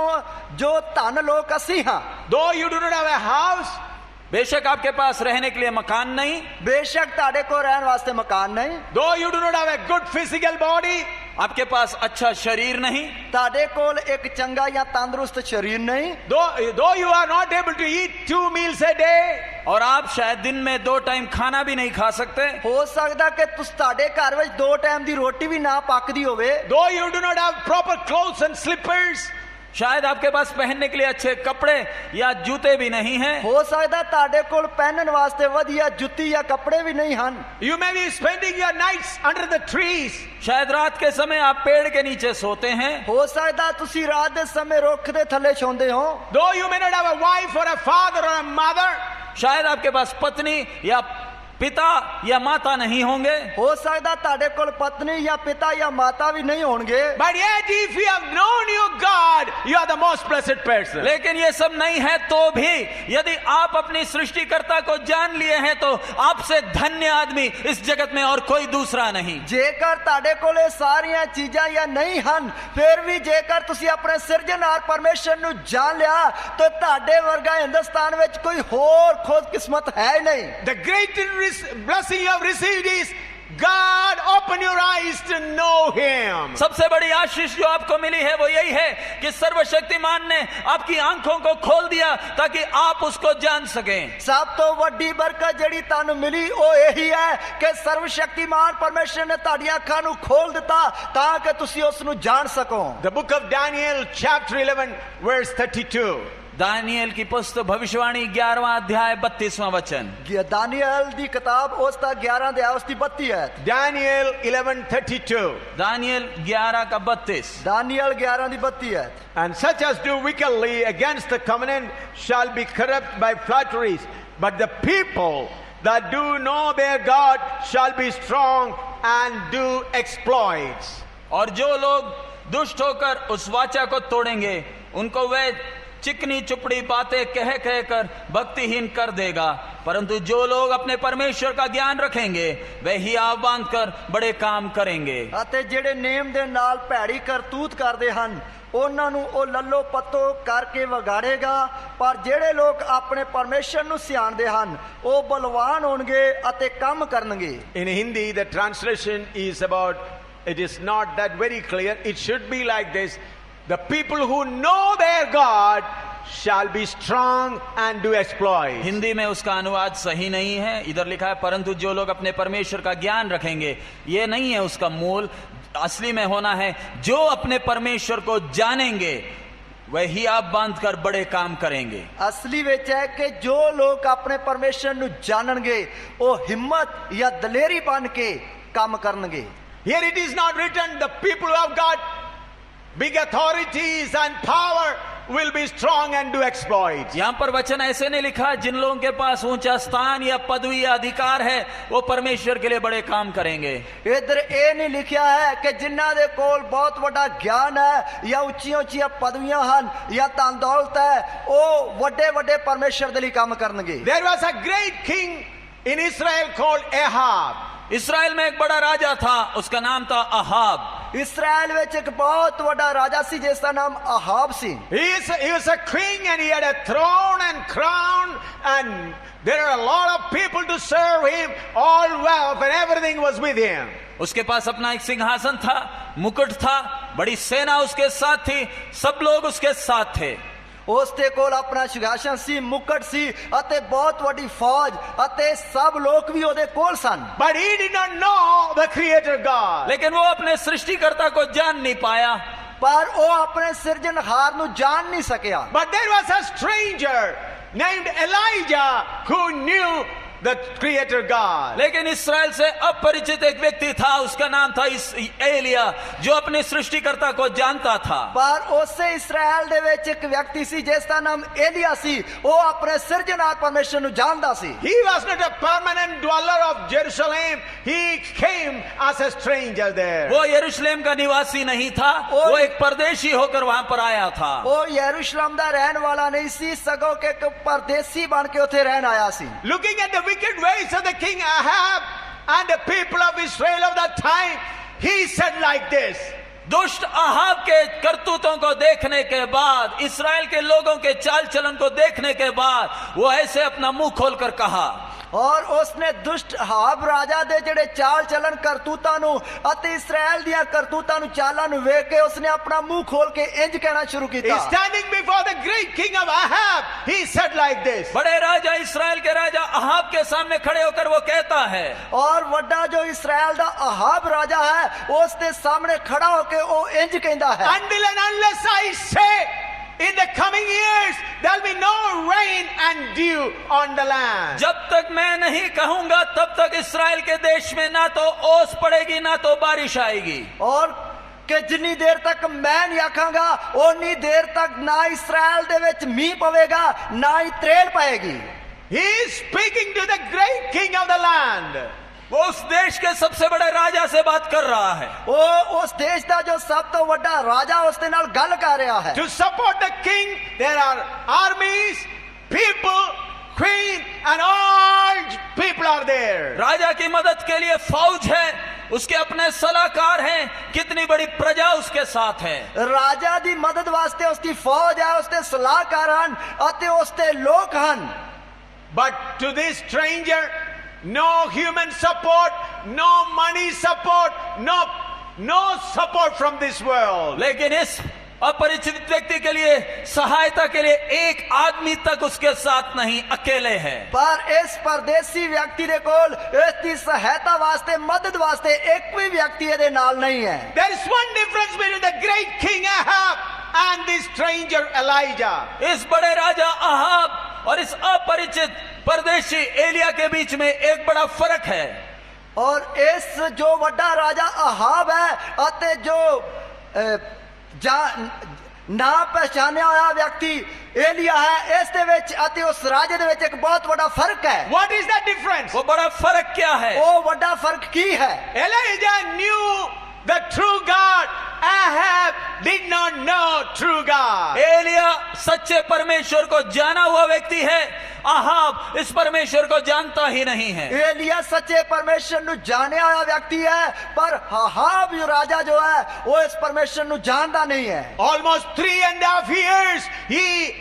जो धन लोग असी हां। Though you do not have a house, बेशक आपके पास रहने के लिए मकान नहीं, बेशक ताड़े को रहने वास्ते मकान नहीं, though you do not have a good physical body, आपके पास अच्छा शरीर नहीं, ताड़े कोल एक चंगा या तंदुरुस्त शरीर नहीं, though you are not able to eat 2 meals a day, और आप शायद दिन में 2 टाइम खाना भी नहीं खा सकते, हो सकता कि तुस ताड़े घर विच 2 टाइम दी रोटी भी ना पकदी होवे, though you do not have proper clothes and slippers, शायद आपके पास पहनने के लिए अच्छे कपड़े या जूते भी नहीं हैं, हो सकता ताड़े कोल पहनने वास्ते वधिया जुत्ती या कपड़े भी नहीं हन। you may be spending your nights under the trees, शायद रात के समय आप पेड़ के नीचे सोते हैं, हो सकता तुसी रात दे समय रुख दे थल्ले सोंदे हो, though you may not have a wife or a father or a mother, शायद आपके पास पत्नी या पिता या माता नहीं होंगे, हो सकता ताड़े कोल पत्नी या पिता या माता भी नहीं होंगे, but yet if you have known your God, you are the most blessed person. लेकिन ये सब नहीं है तो भी यदि आप अपनी सृष्टिकर्ता को जान लिए हैं तो आपसे धन्य आदमी इस जगत में और कोई दूसरा नहीं। जेकर ताड़े कोल सारियां चीजां या नहीं हन, फिर भी जेकर तुसी अपने सिरजनहार परमेश्वर नु जान लिया तो ताड़े वर्गा हिंदुस्तान विच कोई होर खुद किस्मत है नहीं। The greatest blessing you have received is God open your eyes to know Him. सबसे बड़ी आशीष जो आपको मिली है वो यही है कि सर्वशक्तिमान ने आपकी आंखों को खोल दिया ताकि आप उसको जान सकें। सब तो वड्डी बरकत जड़ी तानु मिली वो यही है कि सर्वशक्तिमान परमेश्वर ने ताड़ी अखां नु खोल दिता ताकि तुसी उस नु जान सको। The book of Daniel chapter 11 verse 32. Daniel की पुस्तक भविष्यवाणी 11वां अध्याय 32वां वचन। दानियल दी किताब उसका 11 अध्याय उसकी 32 है। Daniel 11:32. दानियल 11 का 32। दानियल 11 दी 32 है। And such as do wickedly against the covenant shall be corrupt by flatteries, but the people that do know their God shall be strong and do exploits. और जो लोग दुष्ट होकर उस वाचा को तोड़ेंगे उनको वे चिकनी चुपड़ी बातें कह कर भक्तिहीन कर देगा, परंतु जो लोग अपने परमेश्वर का ज्ञान रखेंगे वे ही आप बांध कर बड़े काम करेंगे। अते जेड़े नेम दे नाल भैड़ी करतूत करदे हन ਉਹਨਾਂ ਨੂੰ ਉਹ ਲੱਲੋ ਪੱਤੋ ਕਰਕੇ ਵਿਗਾੜੇਗਾ, ਪਰ ਜਿਹੜੇ ਲੋਕ ਆਪਣੇ ਪਰਮੇਸ਼ਰ ਨੂੰ ਸਿਆਣਦੇ ਹਨ ਉਹ ਬਲਵਾਨ ਹੋਣਗੇ ਅਤੇ ਕੰਮ ਕਰਨਗੇ। In Hindi the translation is about, it is not that very clear. It should be like this: the people who know their God shall be strong and do exploits. Hindi में उसका अनुवाद सही नहीं है, इधर लिखा है परंतु जो लोग अपने परमेश्वर का ज्ञान रखेंगे। ये नहीं है उसका मूल, असली में होना है जो अपने परमेश्वर को जानेंगे वह हियाब बांधकर बड़े काम करेंगे। असली ਵਿੱਚ ਹੈ ਕਿ ਜੋ ਲੋਕ ਆਪਣੇ ਪਰਮੇਸ਼ਰ ਨੂੰ ਜਾਣਨਗੇ ਉਹ ਹਿੰਮਤ ਜਾਂ ਦਲੇਰੀ ਬਣ ਕੇ ਕੰਮ ਕਰਨਗੇ। Here it is not written the people who have got big authorities and power will be strong and do exploits. यहाँ पर वचन ऐसे नहीं लिखा जिन लोगों के पास ऊंचा स्थान या पदवी या अधिकार है वो परमेश्वर के लिए बड़े काम करेंगे। इधर ये नहीं लिखा है कि जिन्हां दे कोल बहुत बड़ा ज्ञान है या ऊंची ऊंची पदवियां हन या धन दौलत है वो वड्डे वड्डे परमेश्वर दे लिए काम करनगे। There was a great king in Israel called Ahab. Israel में एक बड़ा राजा था, उसका नाम था अहाब। इसराइल ਵਿੱਚ ਇੱਕ ਬਹੁਤ ਵੱਡਾ ਰਾਜਾ ਸੀ ਜਿਸ ਦਾ ਨਾਮ ਅਹਾਬ ਸੀ। He was a king and he had a throne and crown and there are a lot of people to serve him, all wealth and everything was with him. उसके पास अपना एक सिंहासन था, मुकुट था, बड़ी सेना उसके साथ थी, सब लोग उसके साथ थे। ਉਸ ਦੇ ਕੋਲ ਆਪਣਾ ਸਿਂਹਾਸਨ ਸੀ, ਮੁਕਟ ਸੀ ਅਤੇ ਬਹੁਤ ਵੱਡੀ ਫੌਜ ਅਤੇ ਸਭ ਲੋਕ ਵੀ ਉਹਦੇ ਕੋਲ ਸਨ। But he did not know the creator God. लेकिन वो अपने सृष्टिकर्ता को जान नहीं पाया। ਪਰ ਉਹ ਆਪਣੇ ਸਿਰਜਣਹਾਰ ਨੂੰ ਜਾਣ ਨਹੀਂ ਸਕਿਆ। But there was a stranger named Elijah who knew the creator God. लेकिन इस्राएल से अपरिचित एक व्यक्ति था, उसका नाम था एलिया, जो अपने सृष्टिकर्ता को जानता था। पर ਉਸੇ ਇਸਰਾਇਲ ਦੇ ਵਿੱਚ ਇੱਕ ਵਿਅਕਤੀ ਸੀ ਜਿਸ ਦਾ ਨਾਮ ਏਲੀਆ ਸੀ। ਉਹ ਆਪਣੇ ਸਿਰਜਣਹਾਰ ਪਰਮੇਸ਼ਰ ਨੂੰ ਜਾਣਦਾ ਸੀ। He was not a permanent dweller of Jerusalem. He came as a stranger there. वो यरूशलेम का निवासी नहीं था, वो एक परदेशी होकर वहां पर आया था। ਉਹ ਯਰੂਸ਼ਲਮ ਦਾ ਰਹਿਣ ਵਾਲਾ ਨਹੀਂ ਸੀ, ਸਗੋਂ ਕਿ ਇੱਕ ਪਰਦੇਸੀ ਬਣ ਕੇ ਉੱਥੇ ਰਹਿਣ ਆਇਆ ਸੀ। Looking at the wicked ways of the king Ahab and the people of Israel of that time, he said like this. दुष्ट अहाब के करतूतों को देखने के बाद, इस्राएल के लोगों के चाल चलन को देखने के बाद वो ऐसे अपना मुंह खोलकर कहा। और उसने दुष्ट अहाब राजा दे जेड़े चाल चलन करतूतां नु अते इस्राएल दियां करतूतां नु चालां नु वेख के उसने अपना मुंह खोल के इंज कहना शुरू कीता। Standing before the great king of Ahab, he said like this. बड़े राजा इस्राएल के राजा अहाब के सामने खड़े होकर वो कहता है। और वड्डा जो इस्राएल दा अहाब राजा है उसके सामने खड़ा होके वो इंज कहता है। Until and unless I say in the coming years there'll be no rain and dew on the land. जब तक मैं नहीं कहूंगा तब तक इस्राएल के देश में ना तो ओस पड़ेगी ना तो बारिश आएगी। और कि जिन्नी देर तक मैं नहीं आखांगा उन्नी देर तक ना इस्राएल दे विच मींह पवेगा ना ही त्रेल पाएगी। He is speaking to the great king of the land. वो उस देश के सबसे बड़े राजा से बात कर रहा है। वो उस देश का जो सब तो बड़ा राजा उसके नाल गल कर रहा है। To support the king there are armies, people, queen and all people are there. राजा की मदद के लिए फौज है, उसके अपने सलाहकार हैं, कितनी बड़ी प्रजा उसके साथ है। राजा दी मदद वास्ते उसकी फौज है, उसके सलाहकार हैं अते उसके लोग हैं। But to this stranger no human support, no money support, no support from this world. लेकिन इस अपरिचित व्यक्ति के लिए सहायता के लिए एक आदमी तक उसके साथ नहीं, अकेले है। पर इस परदेसी व्यक्ति दे कोल इसकी सहायता वास्ते मदद वास्ते एक भी व्यक्ति ये नाल नहीं है। There is one difference between the great king Ahab and this stranger Elijah. इस बड़े राजा अहाब और इस अपरिचित परदेशी एलिया के बीच में एक बड़ा फर्क है। और इस जो बड़ा राजा अहाब है अते जो ना पहचाने होया व्यक्ति एलिया है, इस दे विच अते उस राजे दे विच एक बहुत बड़ा फर्क है। What is that difference? वो बड़ा फर्क क्या है? वो बड़ा फर्क की है? Elijah knew the true God. Ahab did not know true God. Elia सच्चे परमेश्वर को जाना हुआ व्यक्ति है, अहाब इस परमेश्वर को जानता ही नहीं है। एलिया सच्चे परमेश्वर नु जाने आया व्यक्ति है, पर अहाब राजा जो है वो इस परमेश्वर नु जानता नहीं है। Almost 3.5 years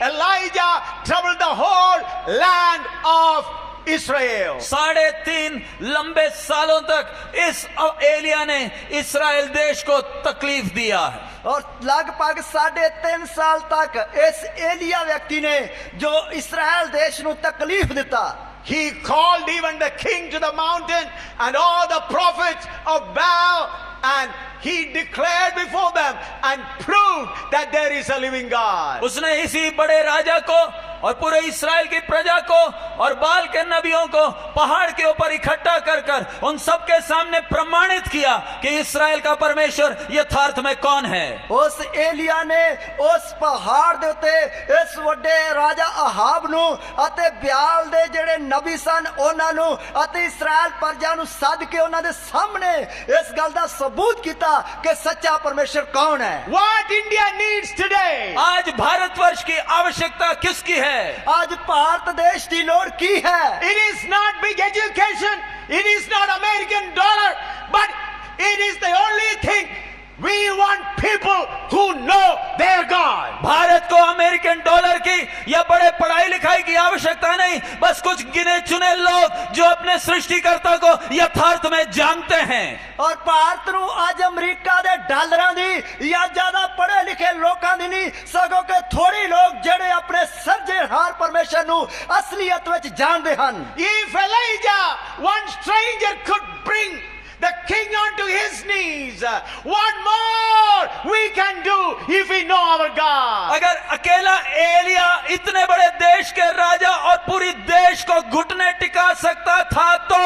Elijah troubled the whole land of Israel. 3.5 लंबे सालों तक इस एलिया ने इस्राएल देश को तकलीफ दिया है। और लगभग 3.5 साल तक इस एलिया व्यक्ति ने जो इस्राएल देश नु तकलीफ दिता। He called even the king to the mountain and all the prophets of Baal and he declared before them and proved that there is a living God. उसने इसी बड़े राजा को और पूरे इस्राएल की प्रजा को और बाल के नबियों को पहाड़ के ऊपर इकट्ठा कर कर उन सबके सामने प्रमाणित किया कि इस्राएल का परमेश्वर यथार्थ में कौन है। उस एलिया ने उस पहाड़ दे उत्ते इस वड्डे राजा अहाब नू अते ब्याल दे जेड़े नबी सन उन्हां नू अते इस्राएल प्रजा नू सद के उन्हां दे सामने इस गल दा सबूत कीता कि सच्चा परमेश्वर कौन है। What India needs today आज भारतवर्ष की आवश्यकता किसकी है? आज भारत देश की लोड़ की है? it is not big education, it is not American dollar, but it is the only thing. We want people who know their God. Bharat को अमेरिकन डॉलर की या बड़े पढ़ाई लिखाई की आवश्यकता नहीं, बस कुछ गिने चुने लोग जो अपने सृष्टिकर्ता को यथार्थ में जानते हैं। और भारत नू आज अमेरिका दे डॉलरां दी या ज्यादा पढ़े लिखे लोकां दी नहीं, सगों के थोड़ी लोग जेड़े अपने सर्जनहार परमेश्वर नू असलियत विच जानदे हन। If Elijah, one stranger, could bring the king onto his knees, what more we can do if we know our God? अगर अकेला एलिया इतने बड़े देश के राजा और पूरी देश को घुटने टिका सकता था तो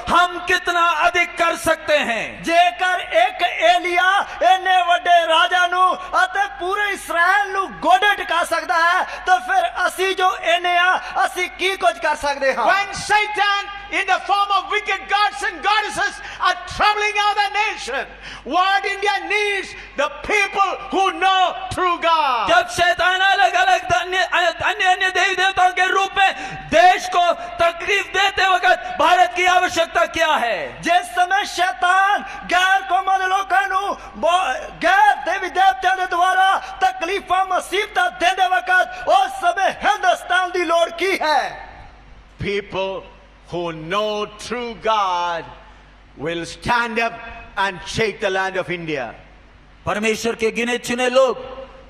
हम कितना अधिक कर सकते हैं। जेकर एक एलिया इन्ने वड्डे राजा नू अते पूरे इस्राएल नू गोडे टिका सकता है तो फिर असी जो इन्ने आ असी की कुछ कर सकते हैं। When Satan in the form of wicked gods and goddesses are troubling other nation, what India needs, the people who know true God. जब शैतान अलग अलग अन्य देवी देवताओं के रूप में देश को तकलीफ देते वक्त भारत की आवश्यकता क्या है? जिस समय शैतान गैर कौमां लोकां नू गैर देवी देवतां दे द्वारा तकलीफां मुसीबतां देने वक्त उस समय हिंदुस्तान दी लोड़ की है? People who know true God will stand up and shake the land of India. परमेश्वर के गिने चुने लोग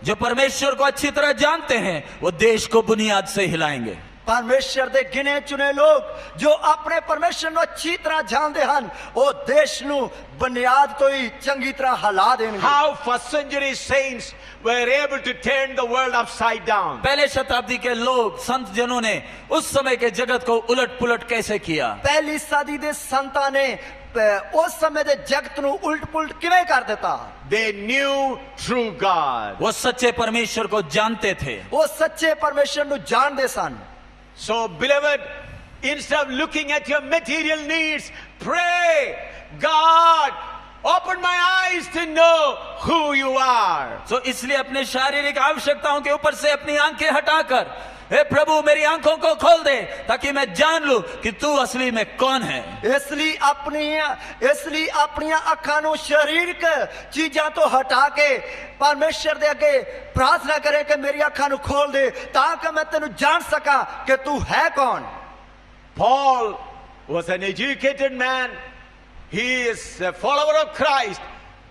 जो परमेश्वर को अच्छी तरह जानते हैं वो देश को बुनियाद से हिलाएंगे। परमेश्वर दे गिने चुने लोग जो अपने परमेश्वर नू अच्छी तरह जानते हन वो देश नू बुनियाद तो ही चंगी तरह हिला देंगे। How first century saints were able to turn the world upside down. पहले शताब्दी के लोग संत जनों ने उस समय के जगत को उलट पुलट कैसे किया? पहली सदी दे संतां ने उस समय दे जगत नू उलट पुलट किवें कर देता? They knew true God. वो सच्चे परमेश्वर को जानते थे। वो सच्चे परमेश्वर नू जानदे सन। So beloved, instead of looking at your material needs, pray, God, open my eyes to know who you are. तो इसलिए अपने शारीरिक आवश्यकताओं के ऊपर से अपनी आंखें हटाकर हे प्रभु मेरी आंखों को खोल दे ताकि मैं जान लूं कि तू असली में कौन है। इसलिए अपनी अखां नू शारीरिक चीजां तो हटा के परमेश्वर दे अगे प्रार्थना करें कि मेरी अखां नू खोल दे ताकि मैं तेनू जान सका कि तू है कौन। Paul was an educated man. He is a follower of Christ,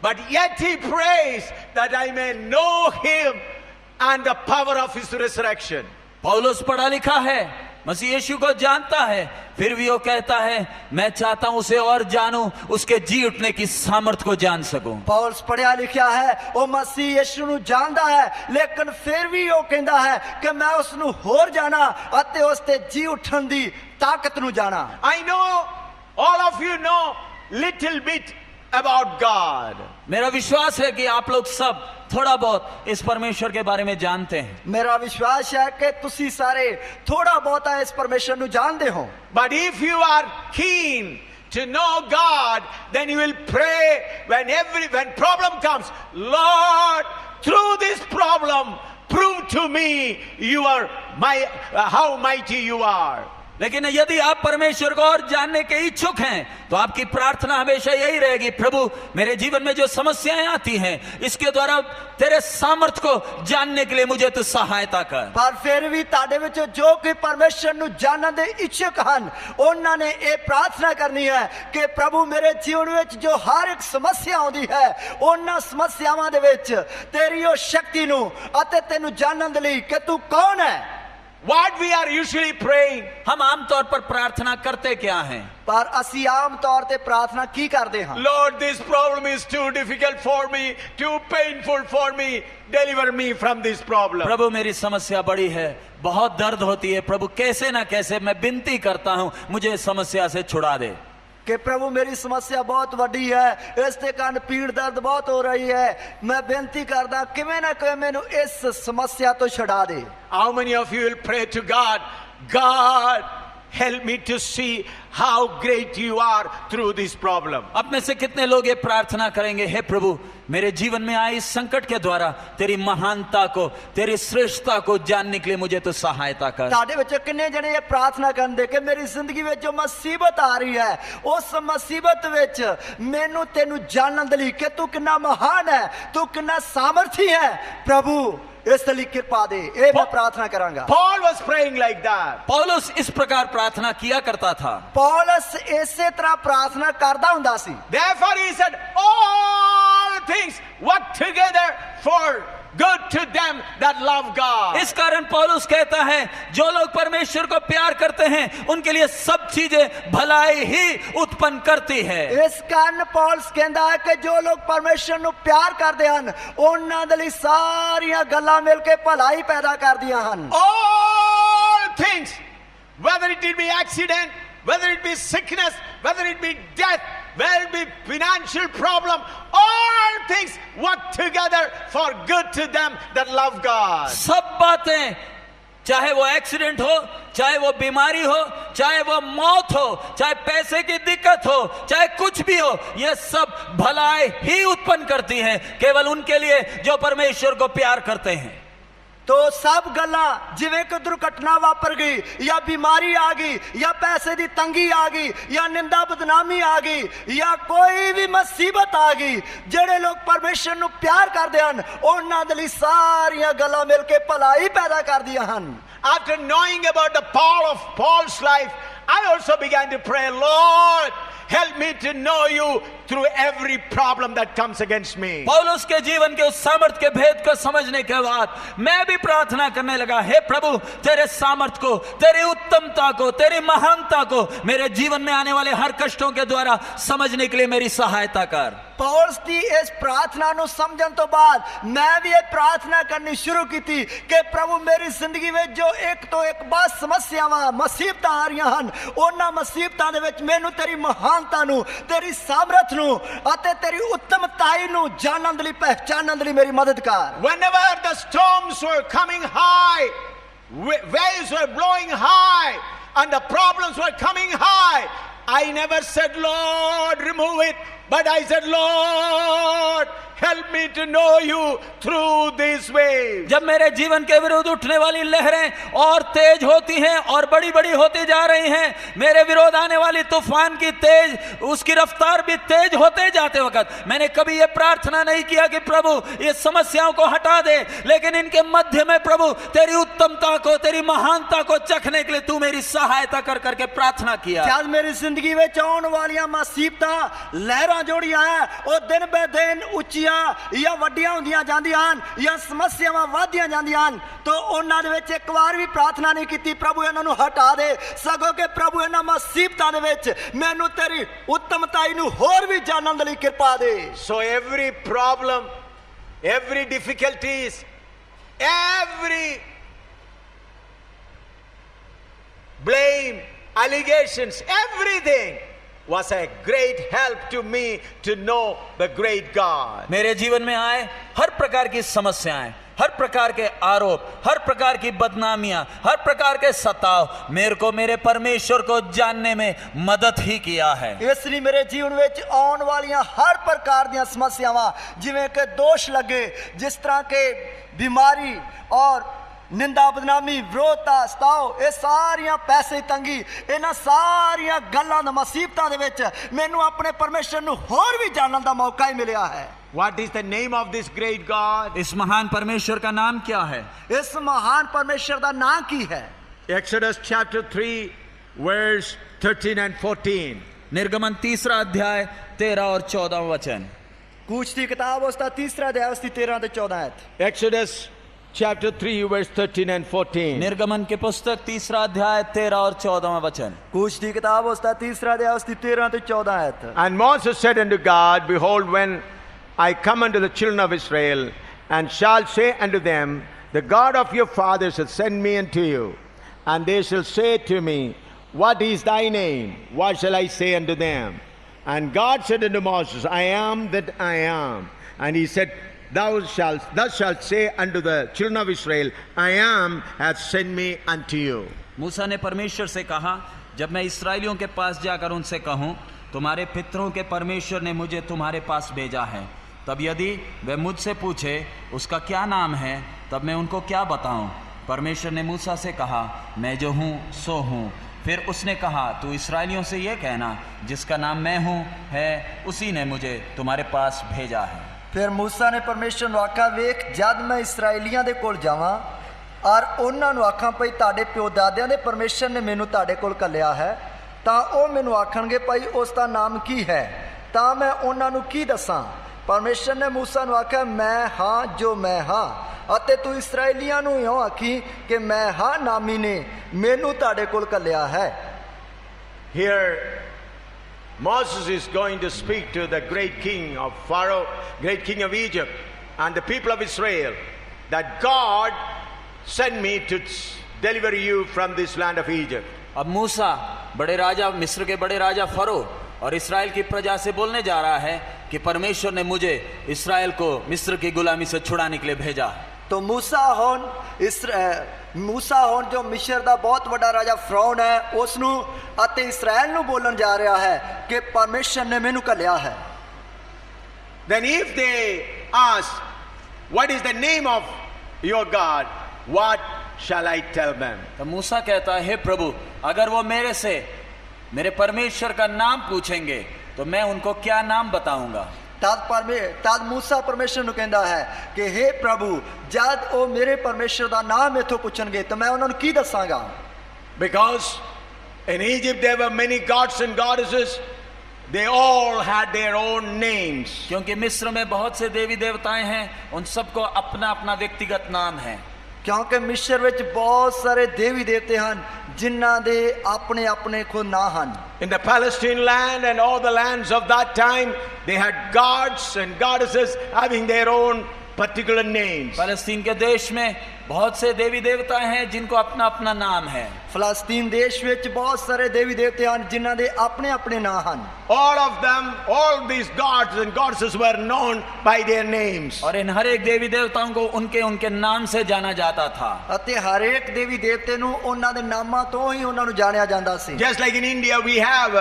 but yet he prays that I may know him and the power of his resurrection. पौलुस पढ़ा लिखा है, मसीह यीशु को जानता है, फिर भी वो कहता है मैं चाहता हूं उसे और जानूं, उसके जी उठने की सामर्थ को जान सकूं। पौलुस पढ़ा लिखा है, वो मसीह यीशु नू जानदा है, लेकिन फिर भी वो कहता है कि मैं उसनू होर जाना अते उसते जी उठन दी ताकत नू जाना। I know all of you know little bit about God. मेरा विश्वास है कि आप लोग सब थोड़ा बहुत इस परमेश्वर के बारे में जानते हैं। मेरा विश्वास है कि तुसी सारे थोड़ा बहुत इस परमेश्वर नू जानते हो। But if you are keen to know God, then you will pray when problem comes, Lord, through this problem, prove to me how mighty you are. लेकिन यदि आप परमेश्वर को और जानने के इच्छुक हैं तो आपकी प्रार्थना हमेशा यही रहेगी, प्रभु मेरे जीवन में जो समस्याएं आती हैं इसके द्वारा तेरे सामर्थ को जानने के लिए मुझे तो सहायता कर। पर फिर भी ताडे विच जो कि परमेश्वर नू जानन दे इच्छुक हन उन्हां ने ये प्रार्थना करनी है कि प्रभु मेरे जीवन विच जो हर एक समस्या आउंदी है उन्हां समस्यावां दे विच तेरी ओ शक्ति नू अते तेनू जानन दे लई कि तू कौन है। what we are usually praying? हम आमतौर पर प्रार्थना करते क्या हैं? पर ਅਸੀਂ ਆਮ ਤੌਰ ਤੇ ਪ੍ਰਾਰਥਨਾ ਕੀ ਕਰਦੇ ਹਾਂ? Lord, this problem is too difficult for me, too painful for me. Deliver me from this problem. प्रभु मेरी समस्या बड़ी है, बहुत दर्द होती है, प्रभु कैसे ना कैसे मैं विनती करता हूं, मुझे इस समस्या से छुड़ा दे। कि प्रभु मेरी समस्या बहुत वड्डी है, इस ते कारण पीड़ दर्द बहुत हो रही है, मैं बेनती करदा किवें ना किवें मैनू इस समस्या तो छुड़ा दे। How many of you will pray to God, God, help me to see how great you are through this problem? अब में से कितने लोग ये प्रार्थना करेंगे, हे प्रभु मेरे जीवन में आए इस संकट के द्वारा तेरी महानता को, तेरी श्रेष्ठता को जानने के लिए मुझे तो सहायता कर। ਤੁਹਾਡੇ ਵਿੱਚ ਕਿੰਨੇ ਜਣੇ ਇਹ ਪ੍ਰਾਰਥਨਾ ਕਰਦੇ ਕਿ ਮੇਰੀ ਜ਼ਿੰਦਗੀ ਵਿੱਚ ਜੋ ਮੁਸੀਬਤ ਆ ਰਹੀ ਹੈ, ਉਸ ਮੁਸੀਬਤ ਵਿੱਚ ਮੈਨੂੰ ਤੈਨੂੰ ਜਾਣਨ ਦੇ ਲਈ ਕਿ ਤੂੰ ਕਿੰਨਾ ਮਹਾਨ ਹੈ, ਤੂੰ ਕਿੰਨਾ ਸਾਮਰਥੀ ਹੈ, ਪ੍ਰਭੂ इस लिए कृपा दे। ये मैं प्रार्थना करांगा। Paul was praying like that. पौलुस इस प्रकार प्रार्थना किया करता था। पौलुस इसे तरह प्रार्थना करता हुंदा सी। Therefore he said, all things work together for good to them that love God. इस कारण पौलुस कहता है जो लोग परमेश्वर को प्यार करते हैं उनके लिए सब चीजें भलाई ही उत्पन्न करती है। इस कारण पौलुस कहता है कि जो लोग परमेश्वर को प्यार करते हैं उन्हां दे लई सारियां गल्लां मिलके भलाई पैदा करदियां हन। All things, whether it be accident, whether it be sickness, whether it be death, whether it be financial problem, all things work together for good to them that love God. सब बातें, चाहे वो एक्सीडेंट हो, चाहे वो बीमारी हो, चाहे वो मौत हो, चाहे पैसे की दिक्कत हो, चाहे कुछ भी हो, ये सब भलाई ही उत्पन्न करती हैं केवल उनके लिए जो परमेश्वर को प्यार करते हैं। तो सब गल्लां जिवें कोई दुर्घटना वापर गई या बीमारी आ गई या पैसे की तंगी आ गई या निंदा बदनामी आ गई या कोई भी मुसीबत आ गई, जेड़े लोग परमेश्वर नूं प्यार करदे हन उन्हां दे लई सारियां गल्लां मिल के भलाई पैदा करदियां हन। After knowing about the Paul of Paul's life, I also began to pray, Lord, help me to know you through every problem that comes against me. पौलुस के जीवन के उस सामर्थ के भेद को समझने के बाद मैं भी प्रार्थना करने लगा, हे प्रभु तेरे सामर्थ को, तेरी उत्तमता को, तेरी महानता को मेरे जीवन में आने वाले हर कष्टों के द्वारा समझने के लिए मेरी सहायता कर। पौलुस की इस प्रार्थना को समझने तो बाद मैं भी ये प्रार्थना करनी शुरू की थी कि प्रभु मेरी जिंदगी में जो एक तो एक बात समस्यावां मुसीबत आ रही हैं उन्हां मुसीबतां दे विच मैनूं तेरी महानता नूं, तेरी सामर्थ नूं अते तेरी उत्तमताई नूं जानन दे लई, पहचानन दे लई मेरी मदद कर। Whenever the storms were coming high, waves were blowing high and the problems were coming high, I never said, Lord, remove it, but I said, Lord, help me to know you through these waves. जब मेरे जीवन के विरुद्ध उठने वाली लहरें और तेज होती हैं और बड़ी बड़ी होती जा रही हैं, मेरे विरोध आने वाली तूफान की तेज, उसकी रफ्तार भी तेज होते जाते वक्त मैंने कभी ये प्रार्थना नहीं किया कि प्रभु ये समस्याओं को हटा दे, लेकिन इनके मध्य में प्रभु तेरी उत्तमता को, तेरी महानता को चखने के लिए तू मेरी सहायता कर करके प्रार्थना किया। जब मेरी जिंदगी में आने वाली मुसीबतां लहरां जोड़ियां हैं वो दिन ब दिन उच्चियां या वड्डियां होंदियां जांदियां हन या समस्यावां वधदियां जांदियां हन, तो उन्हां दे विच एक बार भी प्रार्थना नहीं कीती प्रभु इन्हां नूं हटा दे, सगों के प्रभु इन्हां मुसीबतां दे विच मैनूं तेरी उत्तमताई नूं होर भी जानन दे लई किरपा दे। So every problem, every difficulties, every blame, allegations, everything was a great help to me to know the great God. मेरे जीवन में आए हर प्रकार की समस्याएं, हर प्रकार के आरोप, हर प्रकार की बदनामियां, हर प्रकार के सताव मेरे को मेरे परमेश्वर को जानने में मदद ही किया है। इसलिए मेरे जीवन में आने वाली हर प्रकार दी समस्यावां जिवें के दोष लगे, जिस तरह के बीमारी और निंदा बदनामी, विरोधता, सताव, ये सारियां पैसे तंगी, इन्हां सारियां गल्लां दा मुसीबतां दे विच मैनूं अपने परमेश्वर नूं होर भी जानन दा मौका ही मिलिया है। What is the name of this great God? इस महान परमेश्वर का नाम क्या है? इस महान परमेश्वर दा नाम की है? Exodus chapter 3 verse 13 and 14. निर्गमन 3 अध्याय 13 और 14 वचन। कूच की किताब उसका 3 अध्याय उसकी 13 ते 14 आयत। Exodus chapter 3, verse 13 and 14. निर्गमन के पुस्तक 3 अध्याय 13 और 14वां वचन। कूश की किताब उसका 3 अध्याय उसकी 13 ते 14 आयत। And Moses said unto God, Behold, when I come unto the children of Israel, and shall say unto them, The God of your fathers hath sent me unto you, and they shall say to me, What is thy name? What shall I say unto them? And God said unto Moses, I am that I am. And he said, Thus shalt say unto the children of Israel, I am hath sent me unto you. मूसा ने परमेश्वर से कहा, जब मैं इस्राएलियों के पास जाकर उनसे कहूं, तुम्हारे पितरों के परमेश्वर ने मुझे तुम्हारे पास भेजा है, तब यदि वे मुझसे पूछे उसका क्या नाम है, तब मैं उनको क्या बताऊं? परमेश्वर ने मूसा से कहा, मैं जो हूं सो हूं। फिर उसने कहा, तू इस्राएलियों से यह कहना, जिसका नाम मैं हूं है, उसी ने मुझे तुम्हारे पास भेजा है। फिर मूसा ने परमेश्वर ਨੂੰ ਆਖਿਆ, ਵੇਖ ਜਦ ਮੈਂ ਇਸਰਾਈਲੀਆਂ ਦੇ ਕੋਲ ਜਾਵਾਂ ਔਰ ਉਹਨਾਂ ਨੂੰ ਆਖਾਂ ਭਈ ਤੁਹਾਡੇ ਪਿਓ ਦਾਦਿਆਂ ਦੇ ਪਰਮੇਸ਼ਰ ਨੇ ਮੈਨੂੰ ਤੁਹਾਡੇ ਕੋਲ ਘੱਲਿਆ ਹੈ, ਤਾਂ ਉਹ ਮੈਨੂੰ ਆਖਣਗੇ ਭਾਈ ਉਸ ਦਾ ਨਾਮ ਕੀ ਹੈ, ਤਾਂ ਮੈਂ ਉਹਨਾਂ ਨੂੰ ਕੀ ਦੱਸਾਂ? परमेश्वर ने मूसा ਨੂੰ ਆਖਿਆ, मैं हाँ जो मैं हाँ, ਅਤੇ ਤੂੰ ਇਸਰਾਈਲੀਆਂ ਨੂੰ ਇਉਂ ਆਖੀ ਕਿ ਮੈਂ ਹਾਂ ਨਾਮੀ ਨੇ ਮੈਨੂੰ ਤੁਹਾਡੇ ਕੋਲ ਘੱਲਿਆ ਹੈ। Here Moses is going to speak to the great king of Pharaoh, great king of Egypt, and the people of Israel, that God sent me to deliver you from this land of Egypt. अब मूसा बड़े राजा, मिस्र के बड़े राजा furrow और इस्राएल की प्रजा से बोलने जा रहा है कि परमेश्वर ने मुझे इस्राएल को मिस्र की गुलामी से छुड़ाने के लिए भेजा। तो मूसा होन जो मिस्र का बहुत बड़ा राजा फरौन है, उसनू अते इस्राएल नू बोलन जा रहा है कि परमेश्वर ने मैनू घल्लिया है। Then if they ask, what is the name of your God, what shall I tell them? तो मूसा कहता है, हे प्रभु, अगर वो मेरे से मेरे परमेश्वर का नाम पूछेंगे तो मैं उनको क्या नाम बताऊंगा? तद मूसा परमेश्वर नू कहंदा है कि हे प्रभु, जद वो मेरे परमेश्वर का नाम इथों पूछणगे तो मैं उन्होंने की दसांगा? Because in Egypt there were many gods and goddesses. They all had their own names. क्योंकि मिस्र में बहुत से देवी देवताएं हैं, उन सबको अपना अपना व्यक्तिगत नाम है। क्योंकि मिस्र विच बहुत सारे देवी देवते हैं जिन्हां दे अपने अपने खुद ना हन। In the Palestine land and all the lands of that time, they had gods and goddesses having their own particular names. फलस्तीन के देश में बहुत से देवी देवता हैं जिनको अपना अपना नाम है। फलस्तीन देश विच बहुत सारे देवी देवते हैं जिन्हां दे अपने अपने नाम हन। All of them, all these gods and goddesses were known by their names. और इन हर एक देवी देवताओं को उनके उनके नाम से जाना जाता था। अते हर एक देवी देवते नू उन्हां दे नामां तो ही उन्हां नू जानिया जांदा सी। Just like in India we have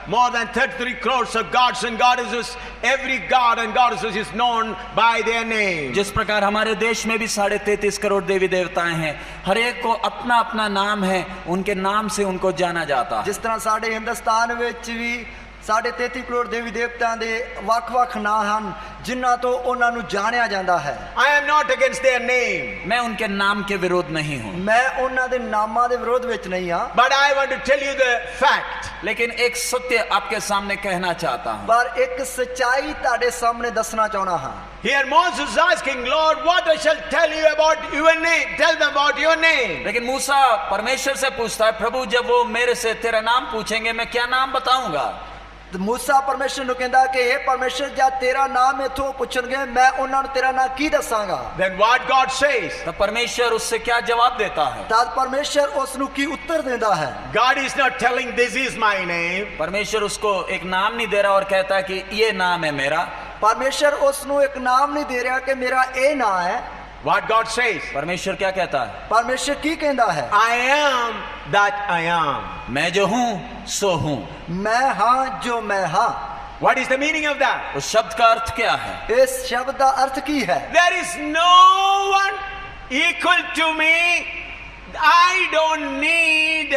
more than 33 crores of gods and goddesses. Every god and goddess is known by their name. जिस प्रकार हमारे देश में भी 33.5 करोड़ देवी देवताएं हैं, हर एक को अपना अपना नाम है, उनके नाम से उनको जाना जाता है। जिस तरह साडे हिंदुस्तान विच भी 33.5 करोड़ देवी देवतां दे वख-वख नाम हन जिन्हां तो उन्हां नू जानिया जांदा है। I am not against their name. मैं उनके नाम के विरोध नहीं हूं। मैं उन्हां दे नामां दे विरोध विच नहीं हां। But I want to tell you the fact. लेकिन एक सत्य आपके सामने कहना चाहता हूं। पर एक सच्चाई ताड़े सामने दसना चाहना हां। Here Moses is asking, Lord, what I shall tell you about your name? Tell them about your name. लेकिन मूसा परमेश्वर से पूछता है, प्रभु जब वो मेरे से तेरा नाम पूछेंगे मैं क्या नाम बताऊंगा? मूसा परमेश्वर नू कहंदा कि हे परमेश्वर, जब तेरा नाम इथों पूछणगे मैं उन्हां नू तेरा नाम की दसांगा? Then what God says? तो परमेश्वर उससे क्या जवाब देता है? तद परमेश्वर उस नू की उत्तर देता है? God is not telling this is my name. परमेश्वर उसको एक नाम नहीं दे रहा और कहता है कि ये नाम है मेरा। परमेश्वर उस नू एक नाम नहीं दे रहा कि मेरा ए नाम है। What God says? परमेश्वर क्या कहता है? परमेश्वर की कहता है? I am that I am. मैं जो हूं सो हूं। मैं हाँ जो मैं हाँ। What is the meaning of that? उस शब्द का अर्थ क्या है? इस शब्द का अर्थ की है? There is no one equal to me. I don't need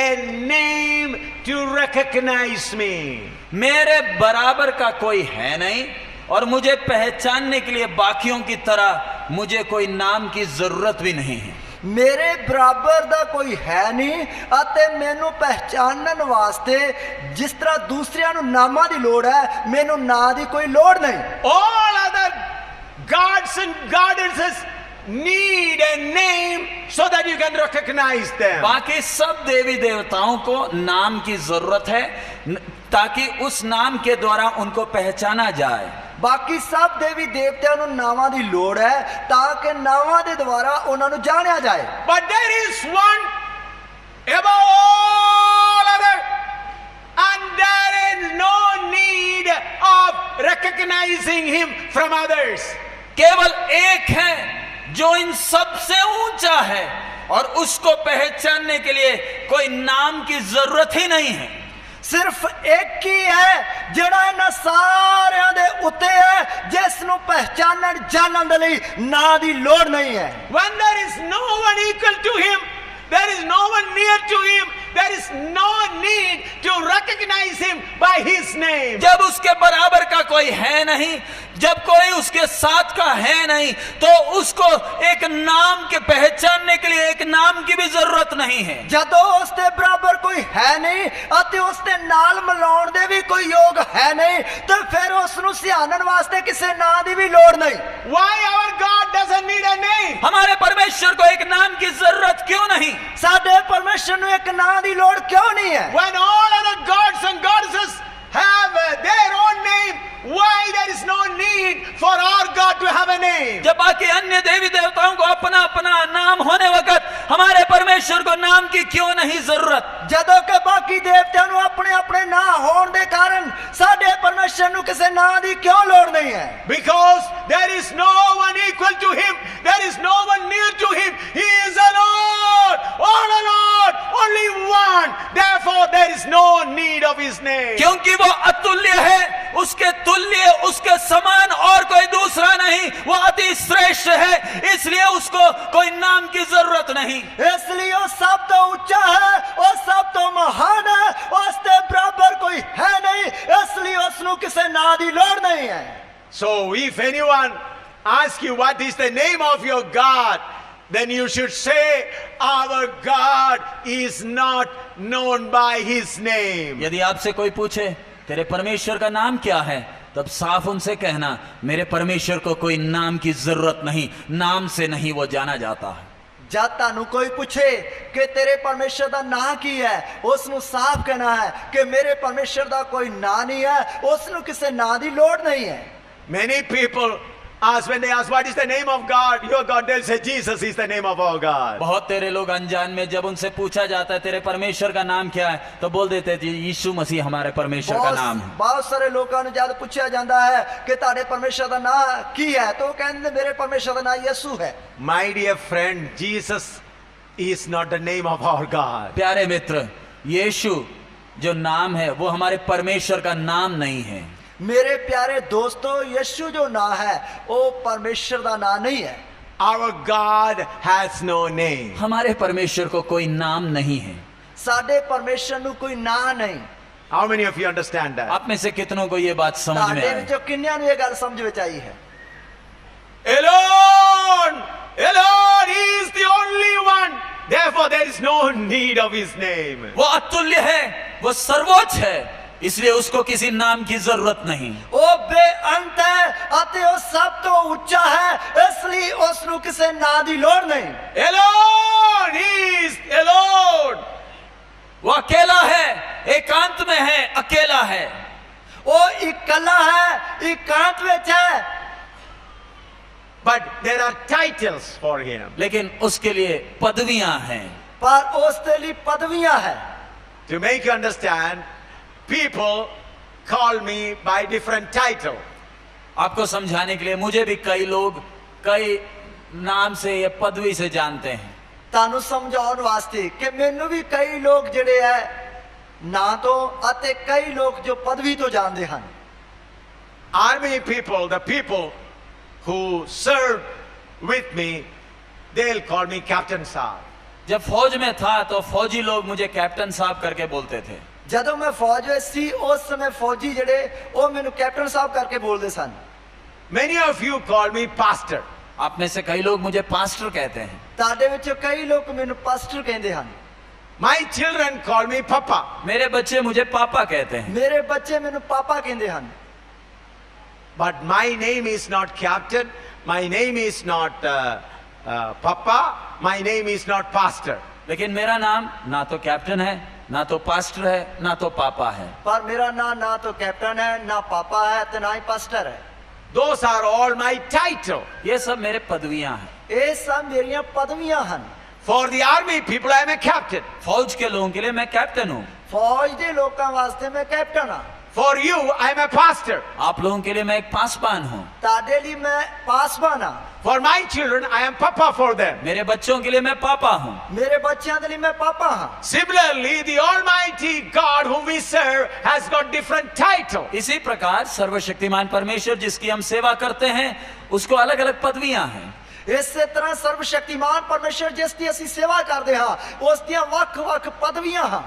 a name to recognize me. मेरे बराबर का कोई है नहीं और मुझे पहचानने के लिए बाकियों की तरह मुझे कोई नाम की जरूरत भी नहीं है। मेरे बराबर दा कोई है नहीं अते मैनू पहचानन वास्ते जिस तरह दूसरियां नू नामां दी लोड़ है, मैनू नां दी कोई लोड़ नहीं। All other gods and goddesses need a name so that you can recognize them. बाकी सब देवी देवताओं को नाम की जरूरत है ताकि उस नाम के द्वारा उनको पहचाना जाए। ਬਾਕੀ ਸਭ ਦੇਵੀ ਦੇਵਤਿਆਂ ਨੂੰ ਨਾਵਾਂ ਦੀ ਲੋੜ ਹੈ ਤਾਂ ਕਿ ਨਾਵਾਂ ਦੇ ਦੁਆਰਾ ਉਹਨਾਂ ਨੂੰ ਜਾਣਿਆ ਜਾਏ। But there is one above all other, and there is no need of recognizing him from others. केवल एक है जो इन सब से ऊंचा है और उसको पहचानने के लिए कोई नाम की जरूरत ही नहीं है। ਸਿਰਫ ਇੱਕ ਹੀ ਹੈ ਜਿਹੜਾ ਇਹਨਾਂ ਸਾਰਿਆਂ ਦੇ ਉੱਤੇ ਹੈ ਜਿਸ ਨੂੰ ਪਹਿਚਾਨਣ ਜਾਣਨ ਦੇ ਲਈ ਨਾਂ ਦੀ ਲੋੜ ਨਹੀਂ ਹੈ। When there is no one equal to him, there is no one near to him, there is no need to recognize him by his name. जब उसके बराबर का कोई है नहीं, जब कोई उसके साथ का है नहीं, तो उसको एक नाम के पहचानने के लिए एक नाम की भी जरूरत नहीं है। ਜਦੋਂ ਉਸ ਦੇ ਬਰਾਬਰ ਕੋਈ ਹੈ ਨਹੀਂ ਅਤੇ ਉਸ ਦੇ ਨਾਲ ਮਿਲਾਉਣ ਦੇ ਵੀ ਕੋਈ ਯੋਗ ਹੈ ਨਹੀਂ ਤਾਂ ਫਿਰ ਉਸ ਨੂੰ ਸਿਆਣਨ ਵਾਸਤੇ ਕਿਸੇ ਨਾਂ ਦੀ ਵੀ ਲੋੜ ਨਹੀਂ। Why our God doesn't need a name? हमारे परमेश्वर को एक नाम की जरूरत क्यों नहीं? ਸਾਡੇ ਪਰਮੇਸ਼ਰ ਨੂੰ ਇੱਕ ਨਾਂ ਦੀ ਲੋੜ ਕਿਉਂ ਨਹੀਂ ਹੈ? When all other gods and goddesses have their own name, why there is no need for our God to have a name? जब बाकी अन्य देवी देवताओं को अपना अपना नाम होने वक्त हमारे परमेश्वर को नाम की क्यों नहीं जरूरत? ਜਦੋਂ ਕਿ ਬਾਕੀ ਦੇਵਤਿਆਂ ਨੂੰ ਆਪਣੇ ਆਪਣੇ ਨਾਂ ਹੋਣ ਦੇ ਕਾਰਨ ਸਾਡੇ ਪਰਮੇਸ਼ਰ ਨੂੰ ਕਿਸੇ ਨਾਂ ਦੀ ਕਿਉਂ ਲੋੜ ਨਹੀਂ ਹੈ? Because there is no one equal to him, there is no one near to him, he is alone, all alone, only one, therefore there is no need of his name. क्योंकि वो अतुल्य है, उसके तुल्य उसके समान और कोई दूसरा नहीं, वो अति श्रेष्ठ है, इसलिए उसको कोई नाम की जरूरत नहीं। ਇਸ ਲਈ ਉਹ ਸਭ ਤੋਂ ਉੱਚਾ ਹੈ, ਉਹ ਸਭ ਤੋਂ ਮਹਾਨ ਹੈ, ਉਸ ਦੇ ਬਰਾਬਰ ਕੋਈ ਹੈ ਨਹੀਂ, ਇਸ ਲਈ ਉਸ ਨੂੰ ਕਿਸੇ ਨਾਂ ਦੀ ਲੋੜ ਨਹੀਂ ਹੈ। So if anyone asks you what is the name of your God, then you should say our God is not known by his name. यदि आपसे कोई पूछे तेरे परमेश्वर का नाम क्या है, तब साफ उनसे कहना मेरे परमेश्वर को कोई नाम की जरूरत नहीं, नाम से नहीं वो जाना जाता है। जब ਤੁਹਾਨੂੰ ਕੋਈ ਪੁੱਛੇ ਕਿ ਤੇਰੇ ਪਰਮੇਸ਼ਰ ਦਾ ਨਾਂ ਕੀ ਹੈ, ਉਸ ਨੂੰ ਸਾਫ਼ ਕਹਿਣਾ ਹੈ ਕਿ ਮੇਰੇ ਪਰਮੇਸ਼ਰ ਦਾ ਕੋਈ ਨਾਂ ਨਹੀਂ ਹੈ, ਉਸ ਨੂੰ ਕਿਸੇ ਨਾਂ ਦੀ ਲੋੜ ਨਹੀਂ ਹੈ। Many people ask, when they ask what is the name of God, your God, they'll say Jesus is the name of our God. बहुत तेरे लोग अनजान में जब उनसे पूछा जाता है तेरे परमेश्वर का नाम क्या है, तो बोल देते हैं यीशु मसीह हमारे परमेश्वर का नाम है। बहुत सारे लोगों ने जब पूछा जाता है कि तारे परमेश्वर का नाम की है, तो कहते मेरे परमेश्वर का नाम यीशु है। My dear friend, Jesus is not the name of our God. प्यारे मित्र, यीशु जो नाम है वो हमारे परमेश्वर का नाम नहीं है। मेरे प्यारे दोस्तों, यीशु जो नाम है वो परमेश्वर का नाम नहीं है। Our God has no name. हमारे परमेश्वर को कोई नाम नहीं है। साडे परमेश्वर नु कोई नाम नहीं। How many of you understand that? आप में से कितनों को ये बात समझ में आई? जो किन्या नु ये गल समझ में आई है। Alone, alone, he is the only one. Therefore there is no need of his name. वो अतुल्य है, वो सर्वोच्च है, इसलिए उसको किसी नाम की जरूरत नहीं। वो बेअंत है अते वो सब तो ऊंचा है, इसलिए उसनु किसे नाम दी लोड़ नहीं। Alone, he is alone. वो अकेला है, एकांत में है, अकेला है। वो इकल्ला है, एकांत में है। But there are titles for him. लेकिन उसके लिए पदवियां हैं। पर उसके लिए पदवियां हैं। To make you understand, people call me by different title. आपको समझाने के लिए मुझे भी कई लोग कई नाम से या पदवी से जानते हैं। तानु समझाउन वास्ते कि मैनू भी कई लोग जिहड़े है ना तो अते कई लोग जो पदवी तो जानते हैं। Army people, the people who served with me, they'll call me Captain Saab. जब फौज में था तो फौजी लोग मुझे कैप्टन साहब करके बोलते थे। जदों मैं फौज में सी उस समय फौजी जड़े वो मैंने कैप्टन साहब करके बोलते सन। Many of you call me pastor. आप में से कई लोग मुझे पास्टर कहते हैं। ताडे विचों कई लोग मैंने पास्टर कहते हैं। My children call me Papa. मेरे बच्चे मुझे पापा कहते हैं। मेरे बच्चे मैंने पापा कहते हैं। But my name is not Captain. My name is not Papa, my name is not pastor. लेकिन मेरा नाम ना तो कैप्टन है, ना तो पास्टर है, ना तो पापा है। पर मेरा नाम ना तो कैप्टन है, ना पापा है, तो ना ही पास्टर है। Those are all my title. ये सब मेरे पदवियां हैं। ये सब मेरियां पदवियां हैं। For the army people, I am a captain. फौज के लोगों के लिए मैं कैप्टन हूँ। फौज के लोगों वास्ते मैं कैप्टन हाँ। For you, I am a pastor. आप लोगों के लिए मैं एक पासवान हूँ। ताडे लिए मैं पासवान हाँ। For my children, I am papa for them. मेरे बच्चों के लिए मैं पापा हूँ। मेरे बच्चों के लिए मैं पापा हाँ। Similarly, the Almighty God whom we serve has got different title. इसी प्रकार सर्वशक्तिमान परमेश्वर जिसकी हम सेवा करते हैं उसको अलग अलग पदवियां हैं। इसी तरह सर्वशक्तिमान परमेश्वर जिसकी असी सेवा करते हाँ उसकी वख वख पदवियां हाँ।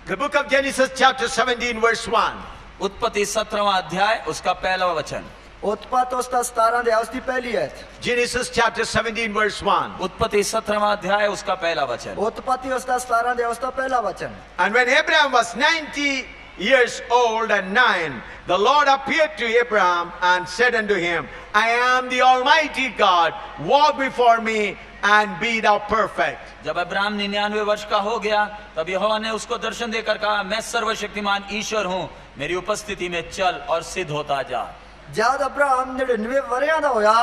The book of Genesis chapter 17 verse 1. उत्पत्ति 17वां अध्याय उसका पहला वचन। उत्पत्ति उसका 17 अध्याय उसकी पहली है। Genesis chapter 17 verse 1. उत्पत्ति 17वां अध्याय उसका पहला वचन। उत्पत्ति उसका 17 अध्याय उसका पहला वचन। And when Abraham was 90 years old and 9, the Lord appeared to Abraham and said unto him, I am the Almighty God, walk before me and be thou perfect. जब अब्राहम 99 वर्ष का हो गया तब यहोवा ने उसको दर्शन देकर कहा, मैं सर्वशक्तिमान ईश्वर हूँ, मेरी उपस्थिति में चल और सिद्ध होता जा। जब अब्राहम 99 वर्षों का होया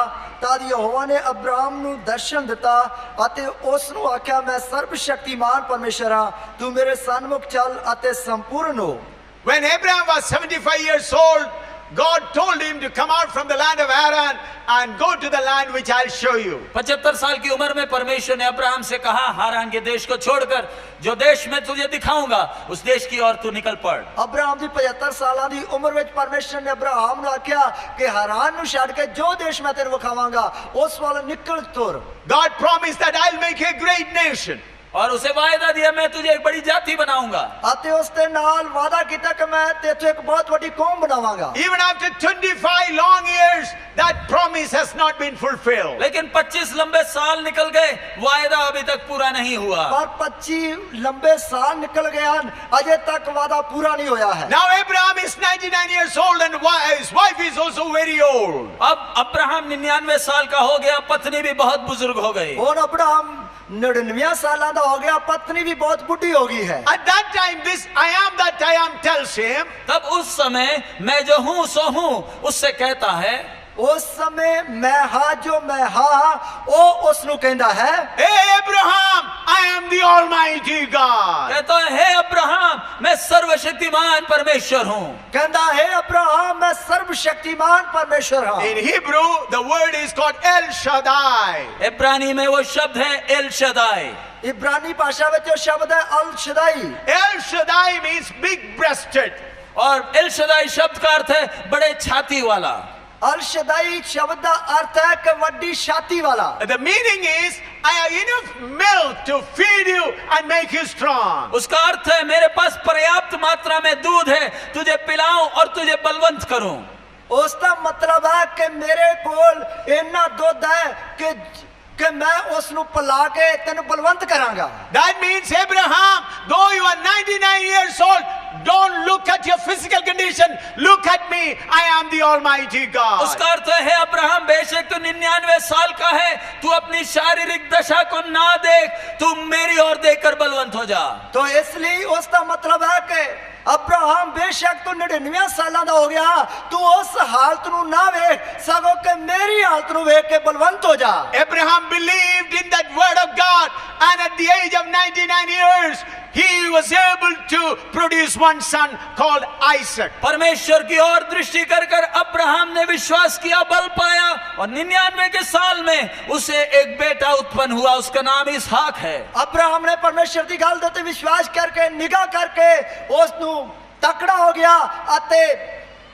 तद यहोवा ने अब्राहम ਨੂੰ दर्शन दिता ਅਤੇ ਉਸ ਨੂੰ ਆਖਿਆ मैं सर्वशक्तिमान परमेश्वर हाँ, तू मेरे सन्मुख चल ਅਤੇ संपूर्ण हो। When Abraham was 75 years old, God told him to come out from the land of Haran and go to the land which I'll show you. 75 साल की उम्र में परमेश्वर ने अब्राहम से कहा, हारान के देश को छोड़कर जो देश मैं तुझे दिखाऊंगा उस देश की ओर तू निकल पड़। अब्राहम की 75 साल की उम्र में परमेश्वर ने अब्राहम को आख्या कि हारान ਨੂੰ ਛੱਡ ਕੇ जो देश मैं तेरे विखावांगा उस वाला निकल तुर। God promised that I'll make a great nation. और उसे वायदा दिया मैं तुझे एक बड़ी जाति बनाऊंगा। ਅਤੇ ਉਸ ਦੇ ਨਾਲ ਵਾਦਾ ਕੀਤਾ ਕਿ ਮੈਂ ਤੇਥੋਂ ਇੱਕ ਬਹੁਤ ਵੱਡੀ ਕੌਮ ਬਣਾਵਾਂਗਾ। Even after 25 long years, that promise has not been fulfilled. लेकिन 25 लंबे साल निकल गए, वायदा अभी तक पूरा नहीं हुआ। पर 25 लंबे साल निकल गए हैं, अजय तक वादा पूरा नहीं होया है। Now Abraham is 99 years old and his wife is also very old. अब अब्राहम 99 साल का हो गया, पत्नी भी बहुत बुजुर्ग हो गई। और अब्राहम 99 साल का हो गया, पत्नी भी बहुत बुढ़ी हो गई है। At that time, this I am that I am tells him. तब उस समय मैं जो हूँ सो हूँ उससे कहता है, उस समय मैं हाँ जो मैं हाँ वो उसनु कहता है, Hey Abraham, I am the Almighty God. कहता है हे अब्राहम मैं सर्वशक्तिमान परमेश्वर हूँ। कहता है अब्राहम मैं सर्वशक्तिमान परमेश्वर हाँ। In Hebrew, the word is called El Shaddai. इब्रानी में वो शब्द है एल शदाई। इब्रानी भाषा में जो शब्द है अल Shaddai. El Shaddai means big-breasted. और एल शदाई शब्द का अर्थ है बड़े छाती वाला। अल शदाई शब्द का अर्थ है कि वड्डी छाती वाला। The meaning is, I have enough milk to feed you and make you strong. उसका अर्थ है मेरे पास पर्याप्त मात्रा में दूध है, तुझे पिलाऊं और तुझे बलवंत करूं। उसका मतलब है कि मेरे कोल इतना दूध है कि मैं उसनु पिला के तेन Balwant करांगा। That means Abraham, though you are 99 years old, don't look at your physical condition. Look at me. I am the Almighty God. उसका अर्थ है अब्राहम बेशक तू 99 साल का है, तू अपनी शारीरिक दशा को ना देख, तू मेरी ओर देखकर बलवंत हो जा। तो इसलिए उसका मतलब है कि अब्राहम बेशक तू 99 साल का हो गया, तू उस हालत नु ना वेख सगो के मेरी हालत नु वेख के बलवंत हो जा। Abraham believed in that word of God, and at the age of 99 years, he was able to produce one son called Isaac. परमेश्वर की ओर दृष्टि कर कर अब्राहम ने विश्वास किया, बल पाया और 99 के साल में उसे एक बेटा उत्पन्न हुआ, उसका नाम इसहाक है। अब्राहम ने परमेश्वर की गल ते विश्वास करके निगाह करके उसनु तकड़ा हो गया अते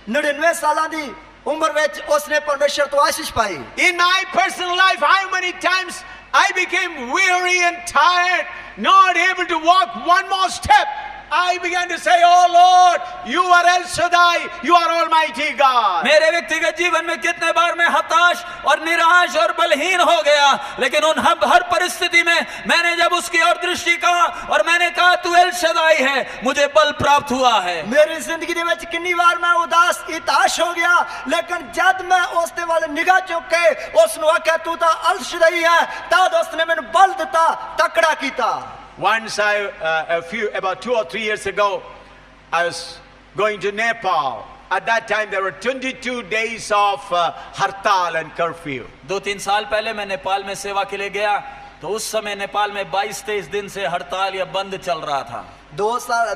99 साल की उम्र में उसने परमेश्वर तो आशीष पाई। In my personal life, how many times I became weary and tired, not able to walk one more step, I began to say, oh Lord, you are El Shaddai, you are Almighty God. मेरे व्यक्तिगत जीवन में कितने बार मैं हताश और निराश और बलहीन हो गया, लेकिन उन हर परिस्थिति में मैंने जब उसकी ओर दृष्टि कहा और मैंने कहा तू एल शदाई है, मुझे बल प्राप्त हुआ है। मेरी जिंदगी ਦੇ ਵਿੱਚ ਕਿੰਨੀ ਵਾਰ ਮੈਂ ਉਦਾਸ ਇਤਾਸ਼ ਹੋ ਗਿਆ, ਲੇਕਿਨ ਜਦ ਮੈਂ ਉਸ ਦੇ ਵੱਲ ਨਿਗਾਹ ਚੁੱਕ ਕੇ ਉਸ ਨੂੰ ਆਖਿਆ ਤੂੰ ਤਾਂ ਅਲ ਸ਼ਦਾਈ ਹੈ, ਤਦ ਉਸ ਨੇ ਮੈਨੂੰ ਬਲ ਦਿੱਤਾ, ਤਕੜਾ ਕੀਤਾ। Once about 2 or 3 years ago, I was going to Nepal. At that time there were 22 days of hartal and curfew. 2-3 साल पहले मैं नेपाल में सेवा के लिए गया, तो उस समय नेपाल में 22-23 दिन से हड़ताल या बंद चल रहा था।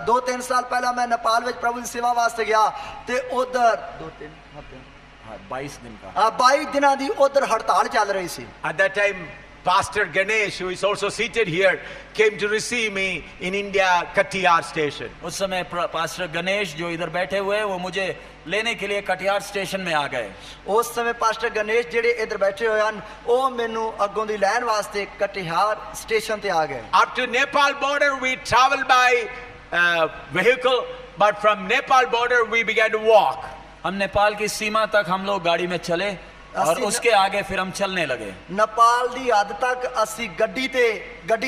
2-3 साल पहला मैं नेपाल में प्रभु की सेवा वास्ते गया, ते उधर 22 दिन का 22 दिनों की उधर हड़ताल चल रही थी। At that time Pastor Ganesh, who is also seated here, came to receive me in India Katiyar station. उस समय पास्टर गणेश जो इधर बैठे हुए हैं वो मुझे लेने के लिए कटिहार स्टेशन में आ गए। उस समय पास्टर गणेश जेडे इधर बैठे हुए हैं वो मेनू अगों दी लैन वास्ते कटिहार स्टेशन ते आ गए। Up to Nepal border we traveled by vehicle, but from Nepal border we began to walk. हम नेपाल की सीमा तक हम लोग गाड़ी में चले और उसके आगे फिर हम चलने लगे। नेपाल दी हद तक असी गड्डी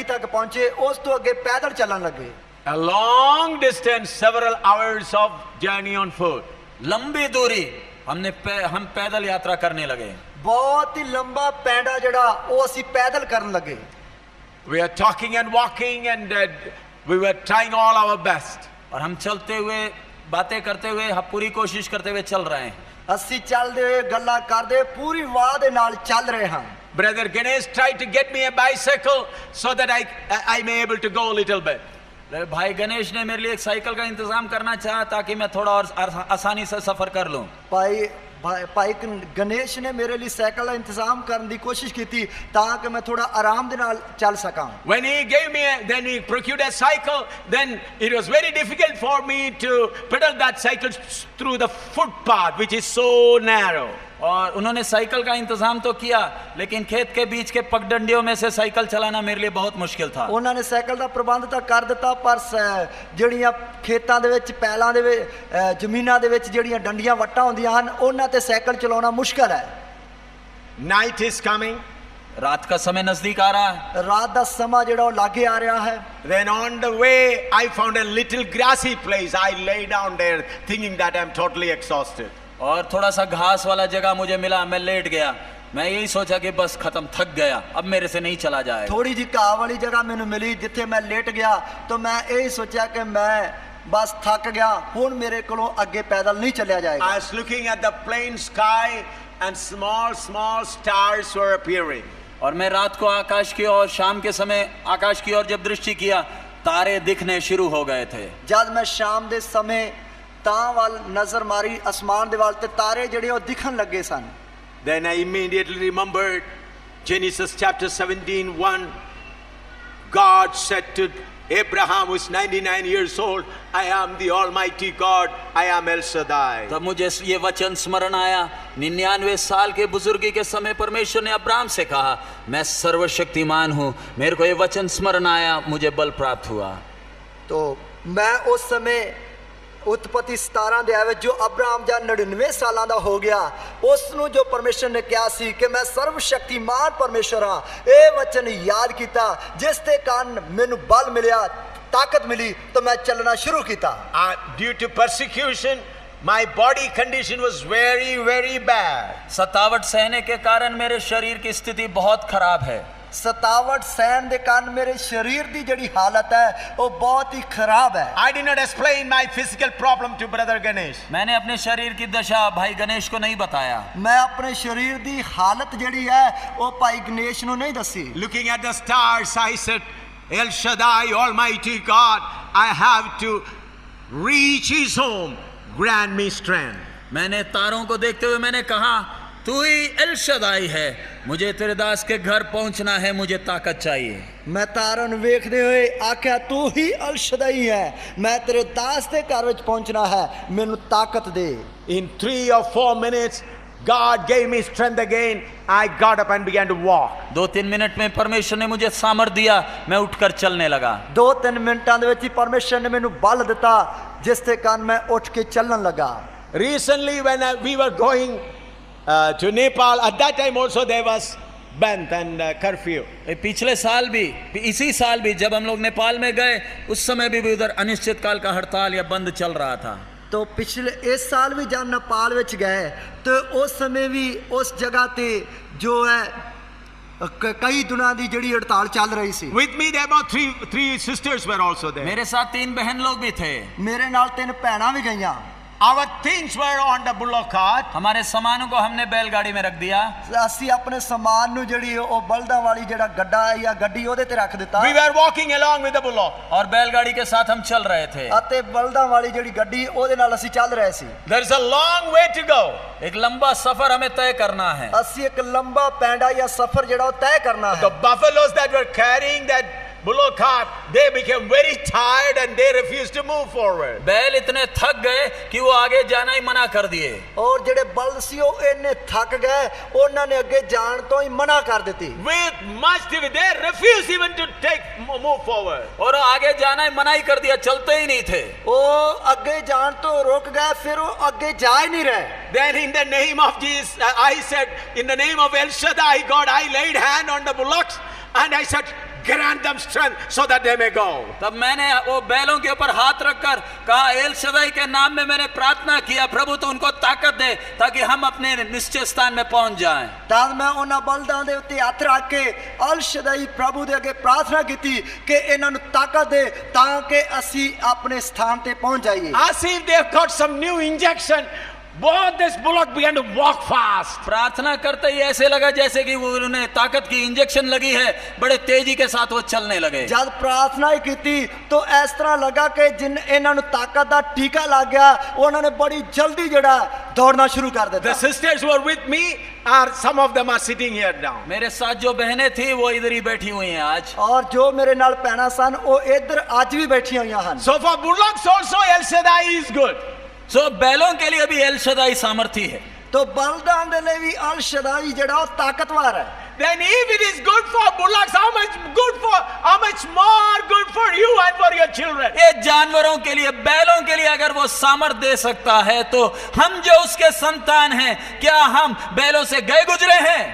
तक पहुंचे, उस तो आगे पैदल चलने लगे। A long distance, several hours of journey on foot. लंबी दूरी हम पैदल यात्रा करने लगे। बहुत ही लंबा पैंडा जड़ा वो असी पैदल करने लगे। We are talking and walking and we were trying all our best. और हम चलते हुए बातें करते हुए हम पूरी कोशिश करते हुए चल रहे हैं। असी चलते हुए गल्ला करते पूरी वाह दे नाल चल रहे हैं। Brother Ganesh tried to get me a bicycle so that I may able to go a little bit. भाई गणेश ने मेरे लिए एक साइकिल का इंतजाम करना चाहा ताकि मैं थोड़ा और आसानी से सफर कर लूं। भाई गणेश ने मेरे लिए साइकिल का इंतजाम करने की कोशिश की थी ताकि मैं थोड़ा आराम दे नाल चल सकां। When he gave me then he procured a cycle, then it was very difficult for me to pedal that cycle through the footpath which is so narrow. और उन्होंने साइकिल का इंतजाम तो किया, लेकिन खेत के बीच के पगडंडियों में से साइकिल चलाना मेरे लिए बहुत मुश्किल था। उन्होंने साइकिल का प्रबंध तो कर दिता, पर जड़ियां खेतां दे विच पैलां दे विच जमीनां दे विच जड़ियां डंडियां वट्टां होंदियां हन उन्हां ते साइकिल चलाना मुश्किल है। Night is coming. रात का समय नजदीक आ रहा है। रात दा समा जेड़ा वो लागे आ रहा है। Then on the way I found a little grassy place. I lay down there thinking that I'm totally exhausted. और थोड़ा सा घास वाला जगह मुझे मिला, मैं लेट गया। मैं यही सोचा कि बस खत्म, थक गया, अब मेरे से नहीं चला जाएगा। थोड़ी जी घाह वाली जगह मैंने मिली जिथे मैं लेट गया, तो मैं यही सोचा कि मैं बस थक गया, हुण मेरे कोलों अगे पैदल नहीं चलिया जाएगा। I was looking at the plain sky and small stars were appearing. और मैं रात को आकाश की ओर, शाम के समय आकाश की ओर जब दृष्टि किया, तारे दिखने शुरू हो गए थे। जब मैं शाम दे समय तां वाल नजर मारी आसमान दे वाल ते तारे जड़े वो दिखन लगे सन। Then I immediately remembered Genesis chapter 17:1. God said to Abraham, who is 99 years old, I am the Almighty God, I am El Shaddai. तब मुझे ये वचन स्मरण आया, 99 साल के बुजुर्गी के समय परमेश्वर ने अब्राहम से कहा, मैं सर्वशक्तिमान हूँ। मेरे को ये वचन स्मरण आया, मुझे बल प्राप्त हुआ। तो मैं उस समय उत्पत्ति 17 दे आवे जो अब्राहम जा 99 साल का हो गया, उसनु जो परमेश्वर ने कहा सी कि मैं सर्वशक्तिमान परमेश्वर हाँ, ये वचन याद किया, जिस ते कारण मैनू बल मिलिया, ताकत मिली, तो मैं चलना शुरू किया। Due to persecution, my body condition was very bad. सतावट सहने के कारण मेरे शरीर की स्थिति बहुत खराब है। सतावट सहन के कारण मेरे शरीर की जड़ी हालत है वो बहुत ही खराब है। I did not explain my physical problem to brother Ganesh. मैंने अपने शरीर की दशा भाई गणेश को नहीं बताया। मैं अपने शरीर की हालत जड़ी है वो भाई गणेश को नहीं दसी। Looking at the stars, I said, El Shaddai, Almighty God, I have to reach His home, grant me strength. मैंने तारों को देखते हुए मैंने कहा, तू ही एल शदाई है, मुझे तेरे दास के घर पहुंचना है, मुझे ताकत चाहिए। मैं तारन वेखदे हुए आख्या तू ही अल शदाई है, मैं तेरे दास के घर विच पहुंचना है, मैनू ताकत दे। In 3 or 4 minutes, God gave me strength again. I got up and began to walk. 2-3 minute में परमेश्वर ने मुझे सामर्थ दिया, मैं उठकर चलने लगा। 2-3 ਮਿੰਟਾਂ ਦੇ ਵਿੱਚ ਹੀ ਪਰਮੇਸ਼ਰ ਨੇ ਮੈਨੂੰ ਬਲ ਦਿੱਤਾ, ਜਿਸ ਦੇ ਕਾਰਨ ਮੈਂ ਉੱਠ ਕੇ ਚੱਲਣ ਲੱਗਾ। Recently, when we were going to Nepal, at that time also there was band and curfew. पिछले साल भी, इसी साल भी जब हम लोग नेपाल में गए, उस समय भी उधर अनिश्चित काल का हड़ताल या बंद चल रहा था। तो पिछले इस साल भी जब नेपाल विच गए तो उस समय भी उस जगह ते जो है कई दिनों की जड़ी हड़ताल चल रही सी। With me there were three sisters were also there. मेरे साथ 3 बहन लोग भी थे। मेरे नाल 3 भैणां भी गईयां। Our things were on the bullock cart. हमारे सामानों को हमने बैलगाड़ी में रख दिया। ਅਸੀਂ ਆਪਣੇ ਸਮਾਨ ਨੂੰ ਜਿਹੜੀ ਉਹ ਬਲਦਾਂ ਵਾਲੀ ਜਿਹੜਾ ਗੱਡਾ ਹੈ ਜਾਂ ਗੱਡੀ ਉਹਦੇ ਤੇ ਰੱਖ ਦਿੱਤਾ। We were walking along with the bullock. और बैलगाड़ी के साथ हम चल रहे थे। ਅਤੇ ਬਲਦਾਂ ਵਾਲੀ ਜਿਹੜੀ ਗੱਡੀ ਉਹਦੇ ਨਾਲ ਅਸੀਂ ਚੱਲ ਰਹੇ ਸੀ। There is a long way to go. एक लंबा सफर हमें तय करना है। ਅਸੀਂ ਇੱਕ ਲੰਬਾ ਪੈਂਡਾ ਜਾਂ ਸਫ਼ਰ ਜਿਹੜਾ ਉਹ ਤੈਅ ਕਰਨਾ ਹੈ। The buffaloes that were carrying that bullock cart, they became very tired and they refused to move forward. बैल इतने थक गए कि वो आगे जाना ही मना कर दिए। और ਜਿਹੜੇ ਬਲਦ ਸੀ ਉਹ ਇੰਨੇ ਥੱਕ ਗਏ, ਉਹਨਾਂ ਨੇ ਅੱਗੇ ਜਾਣ ਤੋਂ ਹੀ ਮਨਾ ਕਰ ਦਿੱਤੀ। With much difficulty, they refused even to move forward. और आगे जाना ही मना ही कर दिया, चलते ही नहीं थे। ਉਹ ਅੱਗੇ ਜਾਣ ਤੋਂ ਰੁਕ ਗਏ, ਫਿਰ ਉਹ ਅੱਗੇ ਜਾ ਹੀ ਨਹੀਂ ਰਹੇ। Then in the name of Jesus, I said, in the name of El Shaddai, God, I laid hand on the bullocks and I said, grant them strength so that they may go. तब मैंने वो बैलों के ऊपर हाथ रखकर कहा, L Shaddai के नाम में मैंने प्रार्थना किया, प्रभु तो उनको ताकत दे ताकि हम अपने निश्चित स्थान में पहुंच जाएं। तब मैं उन्हां बलदां दे उत्ते हथ रख के अल शदाई प्रभु दे अगे प्रार्थना की कि इन्हां नूं ताकत दे ताकि असीं अपने स्थान ते पहुंच जाइए। As if they have got some new injection, both this bullock began to walk fast. प्रार्थना करते ही ऐसे लगा जैसे कि वो उन्हें ताकत की इंजेक्शन लगी है, बड़े तेजी के साथ वो चलने लगे। जब प्रार्थना ही की तो इस तरह लगा कि जिन इन्हां नूं ताकत दा टीका लग गया, उन्होंने बड़ी जल्दी जड़ा दौड़ना शुरू कर दिया। The sisters who are with me are, some of them are sitting here now. मेरे साथ जो बहनें थी वो इधर ही बैठी हुई हैं आज। और जो मेरे नाल भैणां सन वो इधर आज भी बैठी हुई हैं। So for bullocks also El Shaddai is good. सो बैलों के लिए भी एल शदाई सामर्थी है। तो बलदां दे लिए भी अल शदाई जड़ा ताकतवर है। Then if it is good for bullocks, how much more good for you and for your children? ये जानवरों के लिए, बैलों के लिए अगर वो सामर्थ दे सकता है तो हम जो उसके संतान हैं, क्या हम बैलों से गए गुजरे हैं?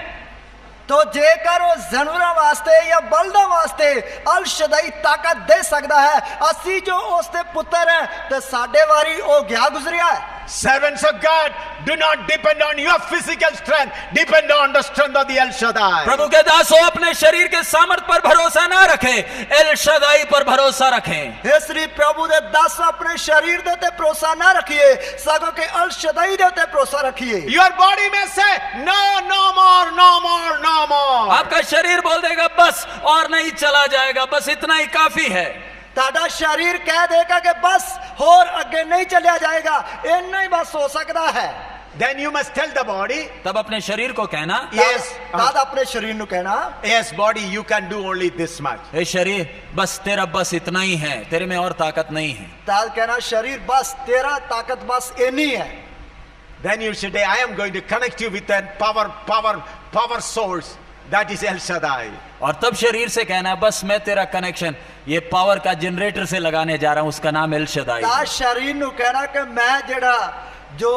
तो जेकर वो जानवरों वास्ते या बलदां वास्ते अल शदाई ताकत दे सकता है, असी जो उसके पुत्र हैं तो साडे वारी वो गया गुजरिया है। Servants of God, do not depend on your physical strength, depend on the strength of the El Shaddai. प्रभु के दासों, अपने शरीर के सामर्थ पर भरोसा ना रखें, एल शदाई पर भरोसा रखें। इसलिए प्रभु दे दास अपने शरीर दे ते भरोसा ना रखिए, सगों के अल शदाई दे ते भरोसा रखिए। Your body may say, no more, no more, no more. आपका शरीर बोल देगा बस और नहीं चला जाएगा, बस इतना ही काफी है। ताड़ा शरीर कह देगा कि बस और आगे नहीं चला जाएगा, इतना ही बस हो सकता है। Then you must tell the body. तब अपने शरीर को कहना, yes, ताड़ा अपने शरीर नु कहना, yes body, you can do only this much. ए शरीर, बस तेरा बस इतना ही है, तेरे में और ताकत नहीं है। ताड़ कहना शरीर बस तेरा ताकत बस इतनी है। Then you should say, I am going to connect you with that power source. That is El Shaddai. और तब शरीर से कहना, बस मैं तेरा कनेक्शन ये पावर का जनरेटर से लगाने जा रहा हूं, उसका नाम एल शदाई। ता शरीर नु कहना कि मैं जेड़ा जो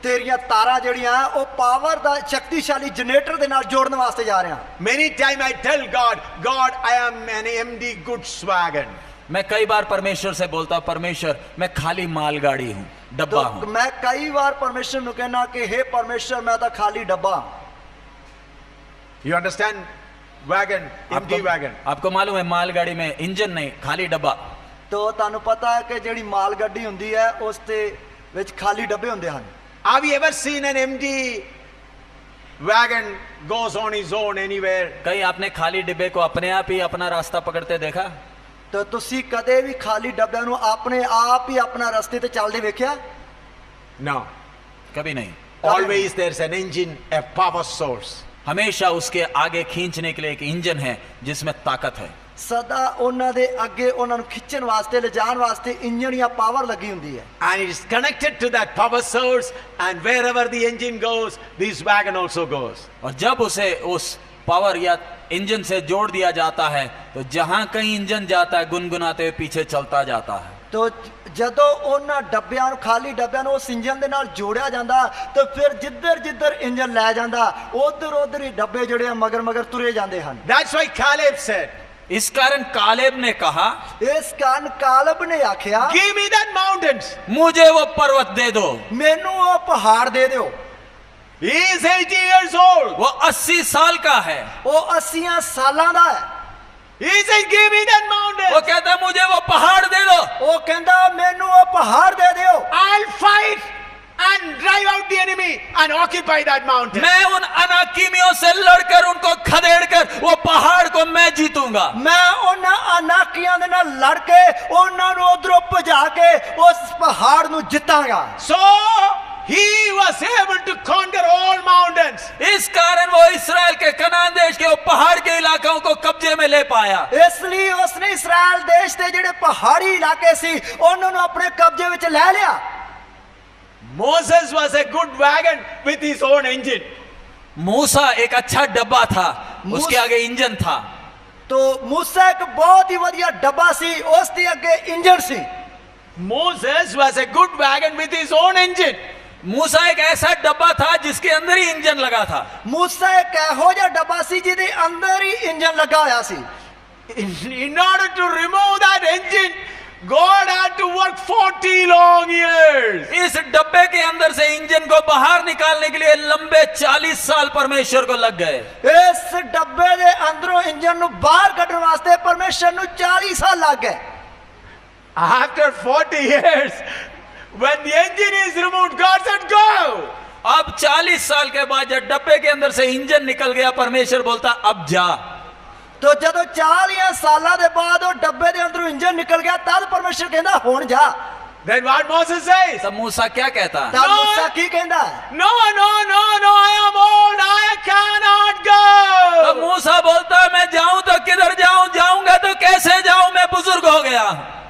तेरियां तारा जड़ियां वो पावर दा शक्तिशाली जनरेटर दे नाल जोड़ने वास्ते जा रहा हूं। Many times I tell God, I am an empty goods wagon. मैं कई बार परमेश्वर से बोलता हूं, परमेश्वर मैं खाली मालगाड़ी हूं, डब्बा हूं। तो मैं कई बार परमेश्वर नु कहना कि हे परमेश्वर मैं तो खाली डब्बा हूं। You understand? Wagon, empty wagon. आपको मालूम है मालगाड़ी में इंजन नहीं, खाली डब्बा। तो तानू पता है कि जेड़ी माल गड्डी हुंदी है उस ते विच खाली डब्बे हुंदे हन। Have you ever seen an empty wagon goes on his own anywhere? कहीं आपने खाली डिब्बे को अपने आप ही अपना रास्ता पकड़ते देखा? तो तुसी कदे भी खाली डब्बे नु अपने आप ही अपना रास्ते ते चलदे वेख्या? No. कभी नहीं। Always there's an engine, a power source. हमेशा उसके आगे खींचने के लिए एक इंजन है जिसमें ताकत है। ਸਦਾ ਉਹਨਾਂ ਦੇ ਅੱਗੇ ਉਹਨਾਂ ਨੂੰ ਖਿੱਚਣ ਵਾਸਤੇ ਲਿਜਾਣ ਵਾਸਤੇ ਇੰਜਣ ਜਾਂ ਪਾਵਰ ਲੱਗੀ ਹੁੰਦੀ ਹੈ। And it is connected to that power source, and wherever the engine goes, this wagon also goes. और जब उसे उस पावर या इंजन से जोड़ दिया जाता है तो जहां कहीं इंजन जाता है गुनगुनाते हुए पीछे चलता जाता है। ਤੋ ਜਦੋਂ ਉਹਨਾਂ ਡੱਬਿਆਂ ਨੂੰ ਖਾਲੀ ਡੱਬਿਆਂ ਨੂੰ ਉਸ ਇੰਜਨ ਦੇ ਨਾਲ ਜੋੜਿਆ ਜਾਂਦਾ ਤਾਂ ਫਿਰ ਜਿੱਧਰ ਜਿੱਧਰ ਇੰਜਨ ਲੈ ਜਾਂਦਾ ਉਧਰ ਉਧਰ ਹੀ ਡੱਬੇ ਜਿਹੜੇ ਆ ਮਗਰ ਮਗਰ ਤੁਰੇ ਜਾਂਦੇ ਹਨ। That's why Caleb said, इस कारण कालेब ने कहा, ਇਸ ਕਾਰਨ ਕਾਲਬ ਨੇ ਆਖਿਆ give me that mountains. मुझे वो पर्वत दे दो। ਮੈਨੂੰ ਉਹ ਪਹਾੜ ਦੇ ਦਿਓ। He is 80 years old. वो 80 साल का है। ਉਹ 80 ਸਾਲਾਂ ਦਾ ਹੈ। He said, give me that mountain. वो कहता है मुझे वो पहाड़ दे दो। ਉਹ ਕਹਿੰਦਾ ਮੈਨੂੰ ਉਹ ਪਹਾੜ ਦੇ ਦਿਓ। I'll fight and drive out the enemy and occupy that mountain. मैं उन अनाकीमियों से लड़कर उनको खदेड़कर वो पहाड़ को मैं जीतूंगा। ਮੈਂ ਉਹਨਾਂ ਅਨਾਕੀਆਂ ਦੇ ਨਾਲ ਲੜ ਕੇ ਉਹਨਾਂ ਨੂੰ ਉਧਰੋਂ ਭਜਾ ਕੇ ਉਸ ਪਹਾੜ ਨੂੰ ਜਿੱਤਾਂਗਾ। So he was able to conquer all mountains. इस कारण वो इस्राएल के कनान देश के वो पहाड़ के इलाकों को कब्जे में ले पाया। ਇਸ ਲਈ ਉਸਨੇ ਇਸਰਾਇਲ ਦੇਸ਼ ਦੇ ਜਿਹੜੇ ਪਹਾੜੀ ਇਲਾਕੇ ਸੀ ਉਹਨਾਂ ਨੂੰ ਆਪਣੇ ਕਬਜ਼ੇ ਵਿੱਚ ਲੈ ਲਿਆ। Moses was a good wagon with his own engine. मूसा एक अच्छा डब्बा था, उसके आगे इंजन था। तो मूसा एक बहुत ही ਵਧੀਆ ਡੱਬਾ ਸੀ, ਉਸ ਦੇ ਅੱਗੇ engine C. Moses was a good wagon with his own engine. मूसा एक ऐसा डब्बा था जिसके अंदर ही इंजन लगा था। मूसा ਇੱਕ ਇਹੋ ਜਿਹਾ ਡੱਬਾ ਸੀ ਜਿਹਦੇ ਅੰਦਰ ਹੀ ਇੰਜਨ ਲੱਗਾ ਹੋਇਆ ਸੀ। In order to remove that engine, God had to work 40 long years. इस डब्बे के अंदर से इंजन को बाहर निकालने के लिए लंबे 40 साल परमेश्वर को लग गए। ਇਸ ਡੱਬੇ ਦੇ ਅੰਦਰੋਂ ਇੰਜਨ ਨੂੰ ਬਾਹਰ ਕੱਢਣ ਵਾਸਤੇ ਪਰਮੇਸ਼ਰ ਨੂੰ 40 ਸਾਲ ਲੱਗ ਗਏ। After 40 years, when the engine is removed, God said, go. अब 40 साल के बाद जब डब्बे के अंदर से इंजन निकल गया, परमेश्वर बोलता अब जा। तो ਜਦੋਂ 40 ਸਾਲਾਂ ਦੇ ਬਾਅਦ ਉਹ ਡੱਬੇ ਦੇ ਅੰਦਰੋਂ ਇੰਜਨ ਨਿਕਲ ਗਿਆ ਤਦ ਪਰਮੇਸ਼ਰ ਕਹਿੰਦਾ ਹੁਣ ਜਾ। Then what Moses says? तब मूसा क्या कहता है? ਤਦ मूसा ਕੀ ਕਹਿੰਦਾ ਹੈ? No, I am old, I cannot तब go. मूसा बोलता है मैं जाऊं तो किधर जाऊं, जाऊंगा तो कैसे जाऊं, मैं बुजुर्ग हो गया।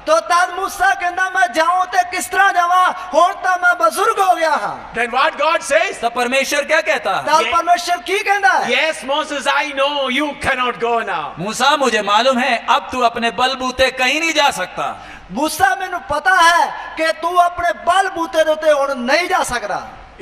तो तद मूसा ਕਹਿੰਦਾ ਮੈਂ ਜਾऊं ਤੇ ਕਿਸ ਤਰ੍ਹਾਂ ਜਾਵਾਂ, ਹੁਣ ਤਾਂ ਮੈਂ ਬਜ਼ੁਰਗ ਹੋ ਗਿਆ ਹਾਂ। Then what God says? तब परमेश्वर क्या कहता है? तब परमेश्वर ਕੀ ਕਹਿੰਦਾ है? Yes, Moses, I know you cannot go now. मूसा मुझे मालूम है अब तू अपने बलबूते कहीं नहीं जा सकता। मूसा ਮੈਨੂੰ ਪਤਾ ਹੈ ਕਿ ਤੂੰ ਆਪਣੇ ਬਲ ਬੂਤੇ ਦੇ ਉੱਤੇ ਹੁਣ ਨਹੀਂ ਜਾ ਸਕਦਾ।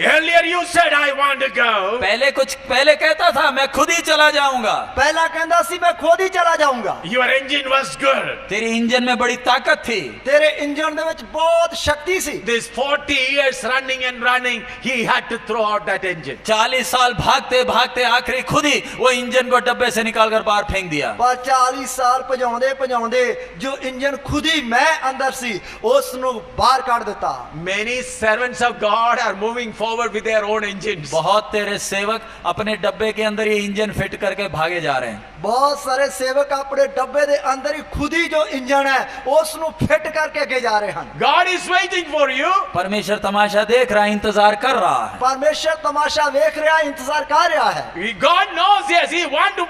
Earlier you said I want to go. पहले कहता था मैं खुद ही चला जाऊंगा। ਪਹਿਲਾਂ ਕਹਿੰਦਾ ਸੀ ਮੈਂ ਖੁਦ ਹੀ ਚਲਾ ਜਾਊਂਗਾ। Your engine was good. तेरी इंजन में बड़ी ताकत थी। ਤੇਰੇ ਇੰਜਨ ਦੇ ਵਿੱਚ ਬਹੁਤ ਸ਼ਕਤੀ ਸੀ। This 40 years running, he had to throw out that engine. 40 साल भागते भागते आखिरी खुद ही वो इंजन को डब्बे से निकालकर बाहर फेंक दिया। पर 40 ਸਾਲ ਭਜਾਉਂਦੇ ਭਜਾਉਂਦੇ ਜੋ ਇੰਜਨ ਖੁਦ ਹੀ ਮੈਂ ਅੰਦਰ ਸੀ ਉਸ ਨੂੰ ਬਾਹਰ ਕੱਢ ਦਿੱਤਾ। Many servants of God are moving forward with their own engines. बहुत तेरे सेवक अपने डब्बे के अंदर ये इंजन फिट करके भागे जा रहे हैं। बहुत सारे सेवक अपने डब्बे ਦੇ ਅੰਦਰ ਹੀ ਖੁਦ ਹੀ ਜੋ ਇੰਜਨ ਹੈ ਉਸ ਨੂੰ ਫਿੱਟ ਕਰਕੇ ਅੱਗੇ ਜਾ ਰਹੇ ਹਨ। God is waiting for you. परमेश्वर तमाशा देख रहा है, इंतजार कर रहा है। परमेश्वर तमाशा ਵੇਖ ਰਿਹਾ ਹੈ, इंतजार कर रहा है। God knows, yes, he want to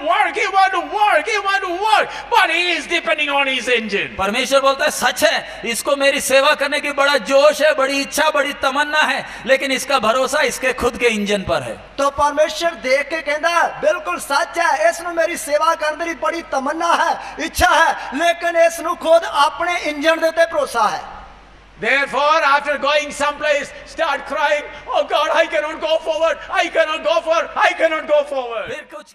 work, but he is depending on his engine. परमेश्वर बोलता है सच है, इसको मेरी सेवा करने की बड़ा जोश है, बड़ी इच्छा, बड़ी तमन्ना है, लेकिन इसका भरोसा इसके खुद के इंजन पर है। तो परमेश्वर देख के कहता है बिल्कुल सच है, इसनु मेरी सेवा करने की बड़ी तमन्ना है, इच्छा है, लेकिन इसनु खुद अपने इंजन दे ते भरोसा है। Therefore, after going someplace, start crying, oh God, I cannot go forward. फिर कुछ